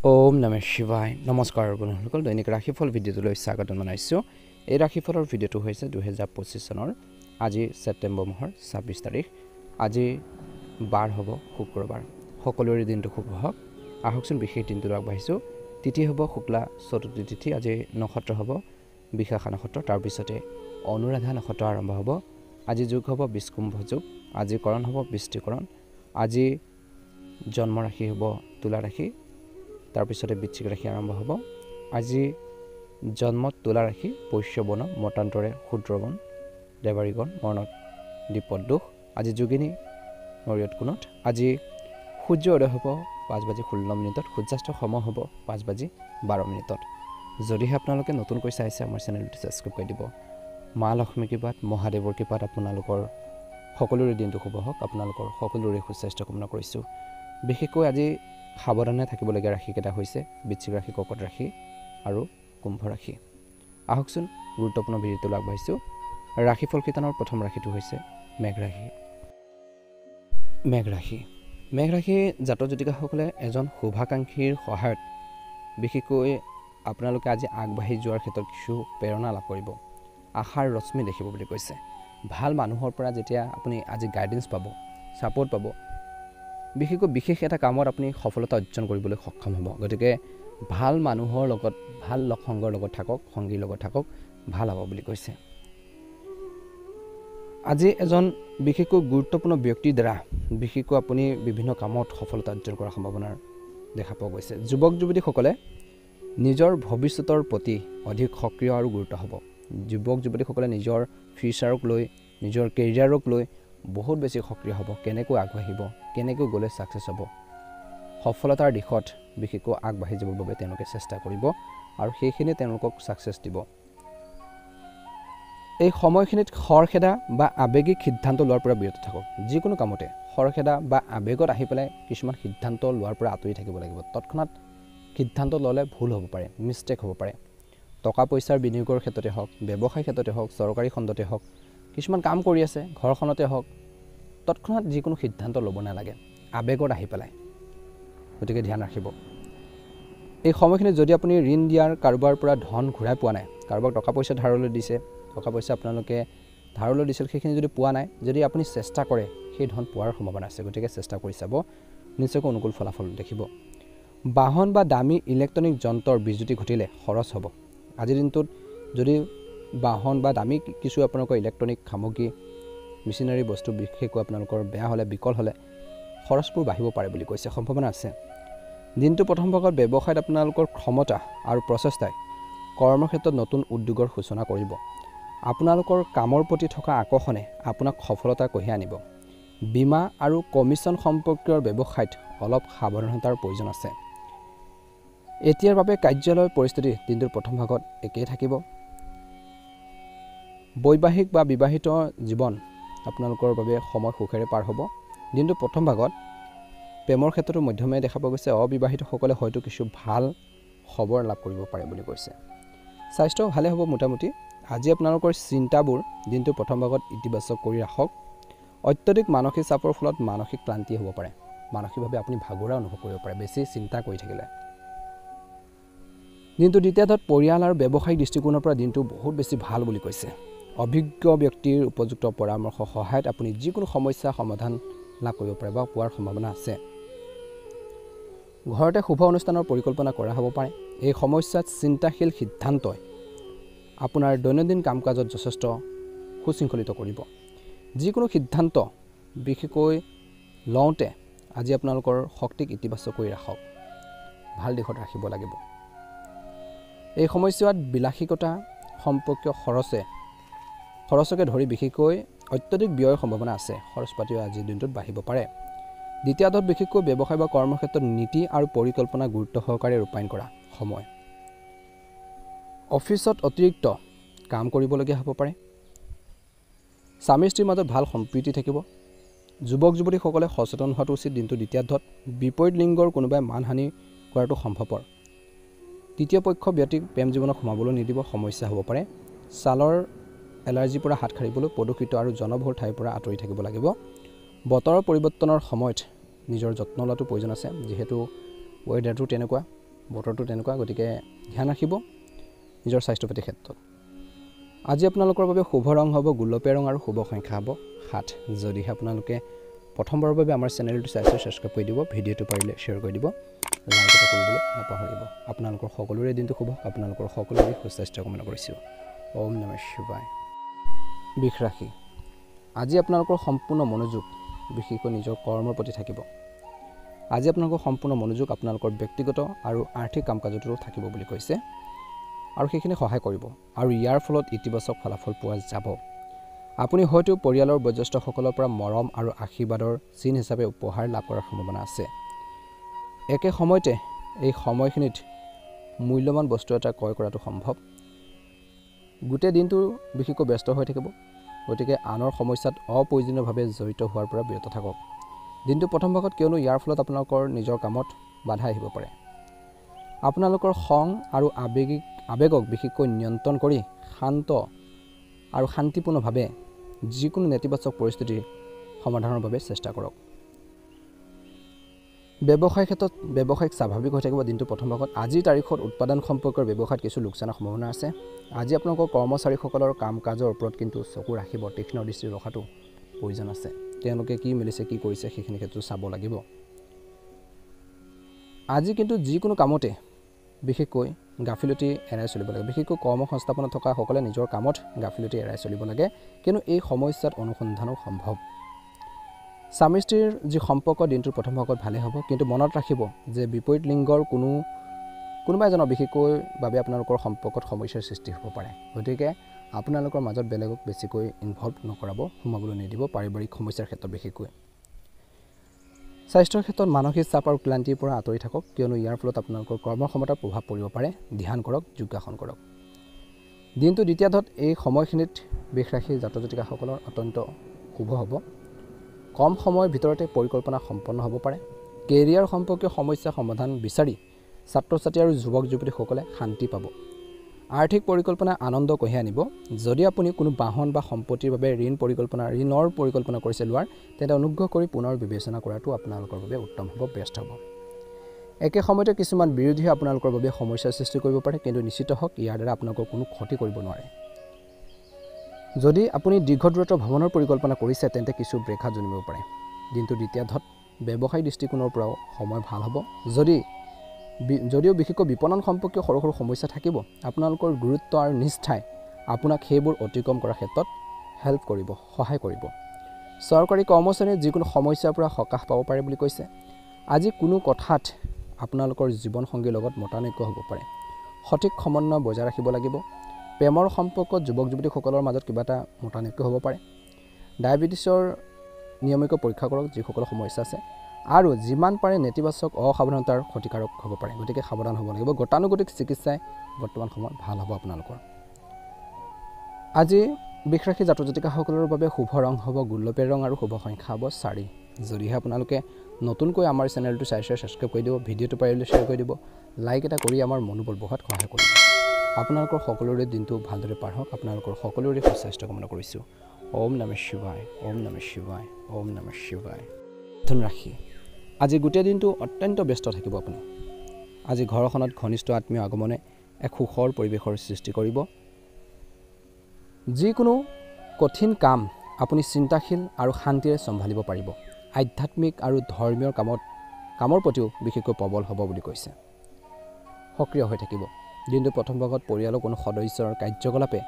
ওম নমঃ শিৱায় নমস্কাৰ বন্ধুসকল দৈনিক ৰাশিফল ভিডিঅ'টোলৈ স্বাগতম জনাইছোঁ। এই ৰাশিফলৰ ভিডিঅ'টো হৈছে 2025 চনৰ আজি ছেপ্টেম্বৰ মাহৰ 26 তাৰিখ। আজি বাৰ হ'ব শুক্ৰবাৰ। সকলোৰে দিনটো শুভ হওক। আহকচোন বিশেষ দিনটো আগবাঢ়িছোঁ। তিথি হ'ব শুক্লা চতুৰ্থী তিথি। আজি নক্ষত্ৰ হ'ব বিশাখা নক্ষত্ৰ। তাৰপিছতে অনুৰাধা নক্ষত্ৰ আৰম্ভ হ'ব। আজি যোগ হ'ব বিষ্কুম্ভ যোগ। আজি কৰণ হ'ব বৃষ্টিকৰণ। আজি জন্ম ৰাশি হ'ব তুলা ৰাশি। তাৰপিছতে বৃশ্চিক ৰাশি আৰম্ভ হ'ব। আজি জন্মত তুলা ৰাশি পৈষ্যবন মতান্তৰে শূদ্ৰগণ দেৱাৰীগণ মৰণত দ্বীপদোষ। আজি যোগিনী মৰিয়ত কোণত। আজি সূৰ্য উদয় হ'ব 5:16 সূৰ্যাস্ত সময় হ'ব 5:12। যদিহে আপোনালোকে নতুনকৈ চাইছে আমাৰ চেনেলটো ছাবস্ক্ৰাইব কৰি দিব। মা লক্ষ্মী কৃপাত মহাদেৱৰ কৃপাত আপোনালোকৰ সকলোৰে দিনটো শুভ হওক। আপোনালোকৰ সকলোৰে সুস্বাস্থ্য কামনা কৰিছোঁ। বিশেষকৈ আজি সাৱধানে থাকিবলগীয়া ৰাশিকেইটা হৈছে বৃশ্চিক ৰাশি, কৰ্কট ৰাশি আৰু কুম্ভ ৰাশি। আহকচোন গুৰুত্বপূৰ্ণ ভিডিঅ'টোলৈ আগবাঢ়িছোঁ। ৰাশিফল কীৰ্তনৰ প্ৰথম ৰাশিটো হৈছে মেঘ ৰাশি। মেঘ ৰাশি জাতক জাতিকাসকলে এজন শুভাকাংক্ষীৰ সহায়ত বিশেষকৈ আপোনালোকে আজি আগবাঢ়ি যোৱাৰ ক্ষেত্ৰত কিছু প্ৰেৰণা লাভ কৰিব। আশাৰ ৰশ্মি দেখিব বুলি কৈছে। ভাল মানুহৰ পৰা যেতিয়া আপুনি আজি গাইডেঞ্চ পাব, ছাপোৰ্ট পাব, বিশেষকৈ বিশেষ এটা কামত আপুনি সফলতা অৰ্জন কৰিবলৈ সক্ষম হ'ব। গতিকে ভাল মানুহৰ লগত, ভাল লগ সংগৰ লগত থাকক, সংগীৰ লগত থাকক, ভাল হ'ব বুলি কৈছে। আজি এজন বিশেষকৈ গুৰুত্বপূৰ্ণ ব্যক্তিৰ দ্বাৰা বিশেষকৈ আপুনি বিভিন্ন কামত সফলতা অৰ্জন কৰাৰ সম্ভাৱনা দেখা পোৱা গৈছে। যুৱক যুৱতীসকলে নিজৰ ভৱিষ্যতৰ প্ৰতি অধিক সক্ৰিয় আৰু গুৰুত্ব হ'ব। যুৱক যুৱতীসকলে নিজৰ ফিউচাৰক লৈ, নিজৰ কেৰিয়াৰক লৈ বহুত বেছি সক্ৰিয় হ'ব। কেনেকৈ আগবাঢ়িব, কেনেকৈ গ'লে ছাকচেছ হ'ব, সফলতাৰ দিশত বিশেষকৈ আগবাঢ়ি যাবৰ বাবে তেওঁলোকে চেষ্টা কৰিব আৰু সেইখিনি তেওঁলোকক ছাকচেছ দিব। এই সময়খিনিত খৰখেদা বা আৱেগিক সিদ্ধান্ত লোৱাৰ পৰা বিৰত থাকক। যিকোনো কামতে খৰখেদা বা আৱেগত আহি পেলাই কিছুমান সিদ্ধান্ত লোৱাৰ পৰা আঁতৰি থাকিব লাগিব। তৎক্ষণাত সিদ্ধান্ত ল'লে ভুল হ'ব পাৰে, মিষ্টেক হ'ব পাৰে। টকা পইচাৰ বিনিয়োগৰ ক্ষেত্ৰতে হওক, ব্যৱসায় ক্ষেত্ৰতে হওক, চৰকাৰী খণ্ডতে হওক, কিছুমান কাম কৰি আছে ঘৰখনতে হওক, তৎক্ষণাত যিকোনো সিদ্ধান্ত ল'ব নালাগে আৱেগত আহি পেলাই। গতিকে ধ্যান ৰাখিব। এই সময়খিনিত যদি আপুনি ঋণ দিয়াৰ কাৰোবাৰ পৰা ধন ঘূৰাই পোৱা নাই, কাৰোবাক টকা পইচা ধাৰলৈ দিছে, টকা পইচা আপোনালোকে ধাৰলৈ দিছিল, সেইখিনি যদি পোৱা নাই, যদি আপুনি চেষ্টা কৰে সেই ধন পোৱাৰ সম্ভাৱনা আছে। গতিকে চেষ্টা কৰি চাব, নিশ্চয়কৈ অনুকূল ফলাফল দেখিব। বাহন বা দামী ইলেক্ট্ৰনিক যন্ত্ৰৰ বিজুতি ঘটিলে খৰচ হ'ব। আজিৰ দিনটোত যদি বাহন বা দামী কিছু আপোনালোকৰ ইলেক্ট্ৰনিক সামগ্ৰী, মেচিনাৰী বস্তু বিশেষকৈ আপোনালোকৰ বেয়া হ'লে, বিকল হ'লে খৰচবোৰ বাঢ়িব পাৰে বুলি কৈছে, সম্ভাৱনা আছে। দিনটো প্ৰথম ভাগত ব্যৱসায়ত আপোনালোকৰ ক্ষমতা আৰু প্ৰচেষ্টাই কৰ্মক্ষেত্ৰত নতুন উদ্যোগৰ সূচনা কৰিব। আপোনালোকৰ কামৰ প্ৰতি থকা আকৰ্ষণে আপোনাক সফলতা কঢ়িয়াই আনিব। বীমা আৰু কমিশ্যন সম্পৰ্কীয় ব্যৱসায়ত অলপ সাৱধানতাৰ প্ৰয়োজন আছে। এতিয়াৰ বাবে কাৰ্যালয়ৰ পৰিস্থিতি দিনটোৰ প্ৰথম ভাগত একেই থাকিব। বৈবাহিক বা বিবাহিত জীৱন আপোনালোকৰ বাবে সময় সুখেৰে পাৰ হ'ব। দিনটোৰ প্ৰথম ভাগত প্ৰেমৰ ক্ষেত্ৰতো মধ্যমে দেখা পোৱা গৈছে। অবিবাহিতসকলে হয়তো কিছু ভাল খবৰ লাভ কৰিব পাৰে বুলি কৈছে। স্বাস্থ্য ভালে হ'ব মোটামুটি। আজি আপোনালোকৰ চিন্তাবোৰ দিনটোৰ প্ৰথম ভাগত ইতিবাচক কৰি ৰাখক। অত্যধিক মানসিক চাপৰ ফলত মানসিক ক্লান্তি হ'ব পাৰে। মানসিকভাৱে আপুনি ভাগৰুৱা অনুভৱ কৰিব পাৰে বেছি চিন্তা কৰি থাকিলে। দিনটো দ্বিতীয়াৰ্ধত পৰিয়াল আৰু ব্যৱসায়িক দৃষ্টিকোণৰ পৰা দিনটো বহুত বেছি ভাল বুলি কৈছে। অভিজ্ঞ ব্যক্তিৰ উপযুক্ত পৰামৰ্শ সহায়ত আপুনি যিকোনো সমস্যা সমাধান লাভ কৰিব পাৰে বা পোৱাৰ সম্ভাৱনা আছে। ঘৰতে শুভ অনুষ্ঠানৰ পৰিকল্পনা কৰা হ'ব পাৰে। এই সমস্যাত চিন্তাশীল সিদ্ধান্তই আপোনাৰ দৈনন্দিন কাম কাজত যথেষ্ট সুশৃংখলিত কৰিব। যিকোনো সিদ্ধান্ত বিশেষকৈ লওঁতে আজি আপোনালোকৰ শক্তিক ইতিবাচক কৰি ৰাখক, ভাল দিশত ৰাখিব লাগিব। এই সময়ছোৱাত বিলাসিকতা সম্পৰ্কীয় খৰচকে ধৰি বিশেষকৈ অত্যধিক ব্যয়ৰ সম্ভাৱনা আছে। খৰচ পাতিও আজিৰ দিনটোত বাঢ়িব পাৰে। দ্বিতীয়াৰ্ধত বিশেষকৈ ব্যৱসায় বা কৰ্মক্ষেত্ৰত নীতি আৰু পৰিকল্পনা গুৰুত্ব সহকাৰে ৰূপায়ণ কৰা সময়। অফিচত অতিৰিক্ত কাম কৰিবলগীয়া হ'ব পাৰে। স্বামী স্ত্ৰীৰ মাজত ভাল সম্প্ৰীতি থাকিব। যুৱক যুৱতীসকলে সচেতন হোৱাটো উচিত। দিনটো দ্বিতীয়াৰ্ধত বিপৰীত লিংগৰ কোনোবাই মানহানি কৰাটো সম্ভৱপৰ। তৃতীয় পক্ষ ব্যক্তিক প্ৰেম জীৱনত সোমাবলৈ নিদিব, সমস্যা হ'ব পাৰে। ছালৰ এলাৰ্জিৰ পৰা হাত সাৰিবলৈ প্ৰদূষিত আৰু জনবহুল ঠাইৰ পৰা আঁতৰি থাকিব লাগিব। বতৰৰ পৰিৱৰ্তনৰ সময়ত নিজৰ যত্ন লোৱাটো প্ৰয়োজন আছে, যিহেতু ৱেডাৰটো তেনেকুৱা। বতৰটো তেনেকুৱা, গতিকে ধ্যান ৰাখিব নিজৰ স্বাস্থ্য পাতিৰ ক্ষেত্ৰত। আজি আপোনালোকৰ বাবে শুভ ৰং হ'ব গুলপীয়া ৰং আৰু শুভ সংখ্যা হ'ব 7। যদিহে আপোনালোকে প্ৰথমবাৰৰ বাবে আমাৰ চেনেলটো চাইছে, ছাবস্ক্ৰাইব কৰি দিব, ভিডিঅ'টো পাৰিলে শ্বেয়াৰ কৰি দিব, লাইক এটা কৰিবলৈ নাপাহৰিব। আপোনালোকৰ সকলোৰে দিনটো শুভ, আপোনালোকৰ সকলোৰে সুস্বাস্থ্য কামনা কৰিছোঁ। ওম নমঃ শিৱায়। বৃষ ৰাশি, আজি আপোনালোকৰ সম্পূৰ্ণ মনোযোগ বিশেষকৈ নিজৰ কৰ্মৰ প্ৰতি থাকিব। আজি আপোনালোকৰ সম্পূৰ্ণ মনোযোগ আপোনালোকৰ ব্যক্তিগত আৰু আৰ্থিক কাম কাজতো থাকিব বুলি কৈছে, আৰু সেইখিনি সহায় কৰিব, আৰু ইয়াৰ ফলত ইতিবাচক ফলাফল পোৱা যাব। আপুনি হয়তো পৰিয়ালৰ বয়োজ্যেষ্ঠসকলৰ পৰা মৰম আৰু আশীৰ্বাদৰ চিন হিচাপে উপহাৰ লাভ কৰাৰ সম্ভাৱনা আছে। একে সময়তে এই সময়খিনিত মূল্যৱান বস্তু এটা ক্ৰয় কৰাটো সম্ভৱ। গোটেই দিনটো বিশেষকৈ ব্যস্ত হৈ থাকিব, গতিকে আনৰ সমস্যাত অপ্ৰয়োজনীয়ভাৱে জড়িত হোৱাৰ পৰা বিৰত থাকক দিনটো প্ৰথম ভাগত, কিয়নো ইয়াৰ ফলত আপোনালোকৰ নিজৰ কামত বাধা আহিব পাৰে। আপোনালোকৰ খং আৰু আৱেগক বিশেষকৈ নিয়ন্ত্ৰণ কৰি শান্ত আৰু শান্তিপূৰ্ণভাৱে যিকোনো নেতিবাচক পৰিস্থিতিৰ সমাধানৰ বাবে চেষ্টা কৰক। ব্যৱসায়ৰ ক্ষেত্ৰত ব্যৱসায়িক স্বাভাৱিক হৈ থাকিব দিনটো প্ৰথম ভাগত। আজিৰ তাৰিখত উৎপাদন সম্পৰ্কৰ ব্যৱসায়ত কিছু লোকচানৰ সম্ভাৱনা আছে। আজি আপোনালোকৰ কৰ্মচাৰীসকলৰ কাম কাজৰ ওপৰত কিন্তু চকু ৰাখিব, তীক্ষ্ণ দৃষ্টি ৰখাটো প্ৰয়োজন আছে। তেওঁলোকে কি মিলিছে, কি কৰিছে, সেইখিনি ক্ষেত্ৰত চাব লাগিব। আজি কিন্তু যিকোনো কামতে বিশেষকৈ গাফিলতি এৰাই চলিব লাগে। বিশেষকৈ কৰ্মসংস্থাপনত থকা সকলে নিজৰ কামত গাফিলতি এৰাই চলিব লাগে, কিয়নো এই সমস্যাত অনুসন্ধানো সম্ভৱ। স্বামী স্ত্ৰীৰ যি সম্পৰ্ক দিনটোৰ প্ৰথম ভাগত ভালেই হ'ব, কিন্তু মনত ৰাখিব যে বিপৰীত লিংগৰ কোনোবা এজনৰ বিশেষকৈ বাবে আপোনালোকৰ সম্পৰ্কত সমস্যাৰ সৃষ্টি হ'ব পাৰে। গতিকে আপোনালোকৰ মাজত বেলেগক বেছিকৈ ইনভলভ নকৰাব, সোমাবলৈ নিদিব পাৰিবাৰিক সমস্যাৰ ক্ষেত্ৰত। বিশেষকৈ স্বাস্থ্যৰ ক্ষেত্ৰত মানসিক চাপ আৰু ক্লান্তিৰ পৰা আঁতৰি থাকক, কিয়নো ইয়াৰ ফলত আপোনালোকৰ কৰ্মক্ষমতাৰ প্ৰভাৱ পৰিব পাৰে। ধ্যান কৰক, যোগাসন কৰক। দিনটো দ্বিতীয়াৰ্ধত এই সময়খিনিত বৃষ ৰাশিৰ জাতক জাতিকাসকলৰ অত্যন্ত শুভ হ'ব। কম সময়ৰ ভিতৰতে পৰিকল্পনা সম্পন্ন হ'ব পাৰে। কেৰিয়াৰ সম্পৰ্কীয় সমস্যা সমাধান বিচাৰি ছাত্ৰ ছাত্ৰী আৰু যুৱক যুৱতীসকলে শান্তি পাব। আৰ্থিক পৰিকল্পনা আনন্দ কঢ়িয়াই আনিব। যদি আপুনি কোনো বাহন বা সম্পত্তিৰ বাবে ঋণৰ পৰিকল্পনা কৰিছে লোৱাৰ, তেন্তে অনুগ্ৰহ কৰি পুনৰ বিবেচনা কৰাটো আপোনালোকৰ বাবে উত্তম হ'ব, বেষ্ট হ'ব। একে সময়তে কিছুমান বিৰোধীয়ে আপোনালোকৰ বাবে সমস্যাৰ সৃষ্টি কৰিব পাৰে, কিন্তু নিশ্চিত হওক ইয়াৰ দ্বাৰা আপোনালোকৰ কোনো ক্ষতি কৰিব নোৱাৰে। যদি আপুনি দীৰ্ঘ দূৰত্ব ভ্ৰমণৰ পৰিকল্পনা কৰিছে, তেন্তে কিছু ব্ৰেঘাত জন্মিব পাৰে। দিনটো দ্বিতীয়াৰ্ধত ব্যৱসায়িক দৃষ্টিকোণৰ পৰাও সময় ভাল হ'ব। যদিও বিশেষকৈ বিপণন সম্পৰ্কীয় সৰু সৰু সমস্যা থাকিব, আপোনালোকৰ গুৰুত্ব আৰু নিষ্ঠাই আপোনাক সেইবোৰ অতিক্ৰম কৰাৰ ক্ষেত্ৰত সহায় কৰিব। চৰকাৰী কৰ্মচাৰীয়ে যিকোনো সমস্যাৰ পৰা সকাহ পাব পাৰে বুলি কৈছে। আজি কোনো কথাত আপোনালোকৰ জীৱনসংগীৰ লগত মতানৈক্য হ'ব পাৰে। সঠিক সমন্বয় বজাই ৰাখিব লাগিব। প্ৰেমৰ সম্পৰ্কত যুৱক যুৱতীসকলৰ মাজত কিবা এটা মতানৈক্য হ'ব পাৰে। ডায়েবেটিছৰ নিয়মীয়াকৈ পৰীক্ষা কৰক যিসকলৰ সমস্যা আছে, আৰু যিমান পাৰে নেতিবাচক অসাৱধানতাৰ ক্ষতিকাৰক হ'ব পাৰে, গতিকে সাৱধান হ'ব লাগিব। গতানুগতিক চিকিৎসাই বৰ্তমান সময়ত ভাল হ'ব আপোনালোকৰ। আজি বৃষ ৰাশি জাতক জাতিকাসকলৰ বাবে শুভ ৰং হ'ব গুলপীয়া ৰং আৰু শুভ সংখ্যা হ'ব 4। যদিহে আপোনালোকে নতুনকৈ আমাৰ চেনেলটো চাইছে, ছাবস্ক্ৰাইব কৰি দিব, ভিডিঅ'টো পাৰিলে শ্বেয়াৰ কৰি দিব, লাইক এটা কৰি আমাৰ মনোবল বঢ়োৱাত সহায় কৰিব। আপোনালোকৰ সকলোৰে দিনটো ভালদৰে পাৰ হওক, আপোনালোকৰ সকলোৰে সুস্বাস্থ্য কামনা কৰিছোঁ। ওম নমঃ শিৱায়, ওম নমঃ শিৱায়, ওম নমঃ শিৱায়। ধন ৰাশি, আজি গোটেই দিনটো অত্যন্ত ব্যস্ত থাকিব আপুনি। আজি ঘৰখনত ঘনিষ্ঠ আত্মীয় আগমনে এক সুখৰ পৰিৱেশৰ সৃষ্টি কৰিব। যিকোনো কঠিন কাম আপুনি চিন্তাশীল আৰু শান্তিৰে চম্ভালিব পাৰিব। আধ্যাত্মিক আৰু ধৰ্মীয় কামৰ প্ৰতিও বিশেষকৈ প্ৰবল হ'ব বুলি কৈছে। সক্ৰিয় হৈ থাকিব। দিনটো প্ৰথম ভাগত পৰিয়ালৰ কোনো সদস্যৰ কাৰ্যকলাপে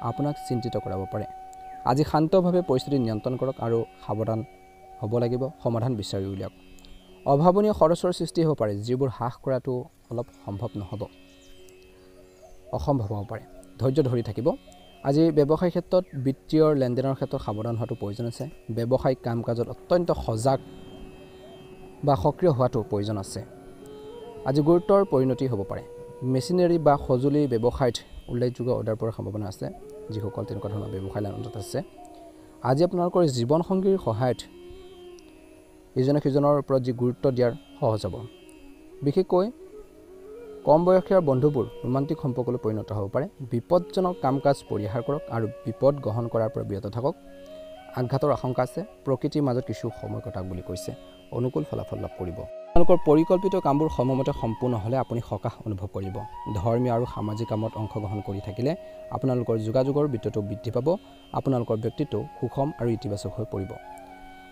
আপোনাক চিন্তিত কৰাব পাৰে। আজি শান্তভাৱে পৰিস্থিতি নিয়ন্ত্ৰণ কৰক আৰু সাৱধান হ'ব লাগিব। সমাধান বিচাৰি উলিয়াওক। অভাৱনীয় খৰচৰ সৃষ্টি হ'ব পাৰে, যিবোৰ হ্ৰাস কৰাটো অলপ অসম্ভৱ হ'ব পাৰে। ধৈৰ্য ধৰি থাকিব। আজি ব্যৱসায়িক ক্ষেত্ৰত বিত্তীয় লেনদেনৰ ক্ষেত্ৰত সাৱধান হোৱাটো প্ৰয়োজন আছে। ব্যৱসায়িক কাম কাজত অত্যন্ত সজাগ বা সক্ৰিয় হোৱাটো প্ৰয়োজন আছে। আজি গুৰুত্বৰ পৰিণতি হ'ব পাৰে। মেচিনাৰী বা সঁজুলি ব্যৱসায়ত উল্লেখযোগ্য অৰ্ডাৰ পোৱাৰ সম্ভাৱনা আছে, যিসকল তেনেকুৱা ধৰণৰ ব্যৱসায় লাইনত আছে। আজি আপোনালোকৰ জীৱনসংগীৰ সহায়ত ইজনে সিজনৰ ওপৰত যি গুৰুত্ব দিয়াৰ সহজ হ'ব। বিশেষকৈ কম বয়সীয়া বন্ধুবোৰ ৰোমান্টিক সম্পৰ্কলৈ পৰিণত হ'ব পাৰে। বিপদজনক কাম কাজ পৰিহাৰ কৰক আৰু বিপদ গ্ৰহণ কৰাৰ পৰা বিৰত থাকক। আঘাতৰ আশংকা আছে। প্ৰকৃতিৰ মাজত কিছু সময় কটাওক বুলি কৈছে। অনুকূল ফলাফল লাভ কৰিব। আপোনালোকৰ পৰিকল্পিত কামবোৰ সময়মতে সম্পূৰ্ণ হ'লে আপুনি সকাহ অনুভৱ কৰিব। ধৰ্মীয় আৰু সামাজিক কামত অংশগ্ৰহণ কৰি থাকিলে আপোনালোকৰ যোগাযোগৰ বিত্তটো বৃদ্ধি পাব। আপোনালোকৰ ব্যক্তিত্ব সুষম আৰু ইতিবাচক হৈ পৰিব।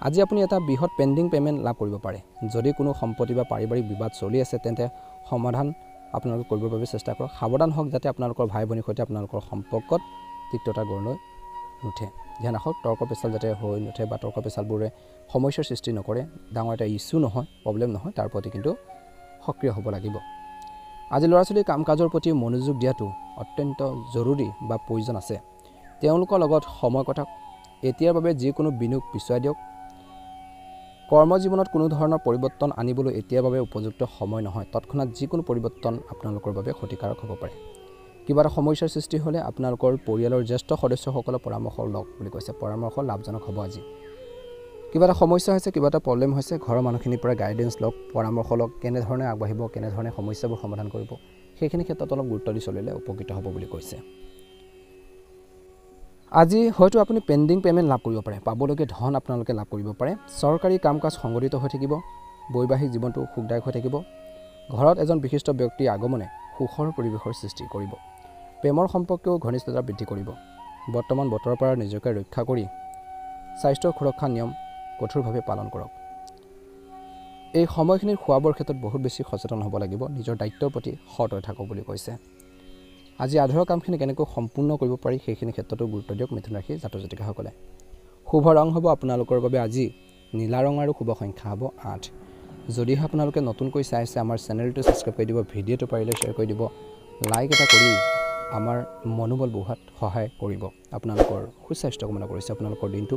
আজি আপুনি এটা বৃহৎ পেণ্ডিং পে'মেণ্ট লাভ কৰিব পাৰে। যদি কোনো সম্পত্তি বা পাৰিবাৰিক বিবাদ চলি আছে তেন্তে সমাধান আপোনালোকে কৰিবৰ বাবে চেষ্টা কৰক। সাৱধান হওক যাতে আপোনালোকৰ ভাই ভনীৰ সৈতে আপোনালোকৰ সম্পৰ্কত তিক্ততা গঢ়লৈ নুঠে। ধ্যান ৰাখক তৰ্ক পেচাল যাতে হৈ নুঠে বা তৰ্ক পেচালবোৰে সমস্যাৰ সৃষ্টি নকৰে, ডাঙৰ এটা ইছ্যু নহয়, প্ৰব্লেম নহয়, তাৰ প্ৰতি কিন্তু সক্ৰিয় হ'ব লাগিব। আজি ল'ৰা ছোৱালীৰ কাম কাজৰ প্ৰতি মনোযোগ দিয়াটো অত্যন্ত জৰুৰী বা প্ৰয়োজন আছে। তেওঁলোকৰ লগত সময় কটাওক। এতিয়াৰ বাবে যিকোনো বিনিয়োগ পিছুৱাই দিয়ক। কৰ্মজীৱনত কোনো ধৰণৰ পৰিৱৰ্তন আনিবলৈ এতিয়াৰ বাবে উপযুক্ত সময় নহয়। তৎক্ষণাত যিকোনো পৰিৱৰ্তন আপোনালোকৰ বাবে ক্ষতিকাৰক হ'ব পাৰে। কিবা এটা সমস্যাৰ সৃষ্টি হ'লে আপোনালোকৰ পৰিয়ালৰ জ্যেষ্ঠ সদস্যসকলৰ পৰামৰ্শ লওক বুলি কৈছে। পৰামৰ্শ লাভজনক হ'ব আজি। কিবা এটা সমস্যা হৈছে, কিবা এটা প্ৰব্লেম হৈছে, ঘৰৰ মানুহখিনিৰ পৰা গাইডেঞ্চ লওক, পৰামৰ্শ লওক, কেনেধৰণে আগবাঢ়িব, কেনেধৰণে সমস্যাবোৰ সমাধান কৰিব, সেইখিনি ক্ষেত্ৰত অলপ গুৰুত্ব দি চলিলে উপকৃত হ'ব বুলি কৈছে। আজি হয়তো আপুনি পেণ্ডিং পে'মেণ্ট লাভ কৰিব পাৰে। পাবলগীয়া ধন আপোনালোকে লাভ কৰিব পাৰে। চৰকাৰী কাম কাজ সংগঠিত হৈ থাকিব। বৈবাহিক জীৱনটো সুখদায়ক হৈ থাকিব। ঘৰত এজন বিশিষ্ট ব্যক্তিৰ আগমনে সুখৰ পৰিৱেশৰ সৃষ্টি কৰিব। প্ৰেমৰ সম্পৰ্কেও ঘনিষ্ঠতা বৃদ্ধি কৰিব। বৰ্তমান বতৰৰ পৰা নিজকে ৰক্ষা কৰি স্বাস্থ্যৰ সুৰক্ষা নিয়ম কঠোৰভাৱে পালন কৰক। এই সময়খিনিৰ খোৱা বোৱাৰ ক্ষেত্ৰত বহুত বেছি সচেতন হ'ব লাগিব। নিজৰ দায়িত্বৰ প্ৰতি সৎ হৈ থাকক বুলি কৈছে। আজি আধৰুৱা কামখিনি কেনেকৈ সম্পূৰ্ণ কৰিব পাৰি সেইখিনি ক্ষেত্ৰতো গুৰুত্ব দিয়ক মিথুন ৰাশিৰ জাতক জাতিকাসকলে। শুভ ৰং হ'ব আপোনালোকৰ বাবে আজি নীলা ৰং আৰু শুভ সংখ্যা হ'ব 8। যদিহে আপোনালোকে নতুনকৈ চাই আছে আমাৰ চেনেলটো ছাবস্ক্ৰাইব কৰি দিব, ভিডিঅ'টো পাৰিলে শ্বেয়াৰ কৰি দিব, লাইক এটা কৰি আমাৰ মনোবল বঢ়োৱাত সহায় কৰিব। আপোনালোকৰ সুস্বাস্থ্য কামনা কৰিছে। আপোনালোকৰ দিনটো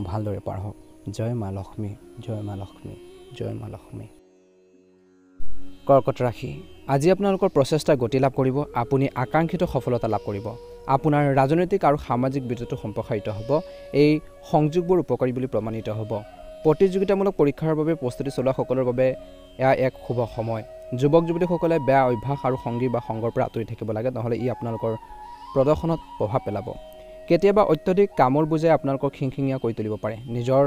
ভালদৰে পাৰ হওক। জয় মা লক্ষ্মী, জয় মা লক্ষ্মী, জয় মা লক্ষ্মী। কৰ্কট ৰাশি, আজি আপোনালোকৰ প্ৰচেষ্টা গতি লাভ কৰিব। আপুনি আকাংক্ষিত সফলতা লাভ কৰিব। আপোনাৰ ৰাজনৈতিক আৰু সামাজিক বৃত্তিটো সম্প্ৰসাৰিত হ'ব। এই সংযোগবোৰ উপকাৰী বুলি প্ৰমাণিত হ'ব। প্ৰতিযোগিতামূলক পৰীক্ষাৰ বাবে প্ৰস্তুতি চলোৱা সকলৰ বাবে এয়া এক শুভ সময়। যুৱক যুৱতীসকলে বেয়া অভ্যাস আৰু সংগী বা সংগৰ পৰা আঁতৰি থাকিব লাগে, নহ'লে ই আপোনালোকৰ প্ৰদৰ্শনত প্ৰভাৱ পেলাব। কেতিয়াবা অত্যধিক কামৰ বোজে আপোনালোকৰ খিংখিঙীয়া কৰি তুলিব পাৰে। নিজৰ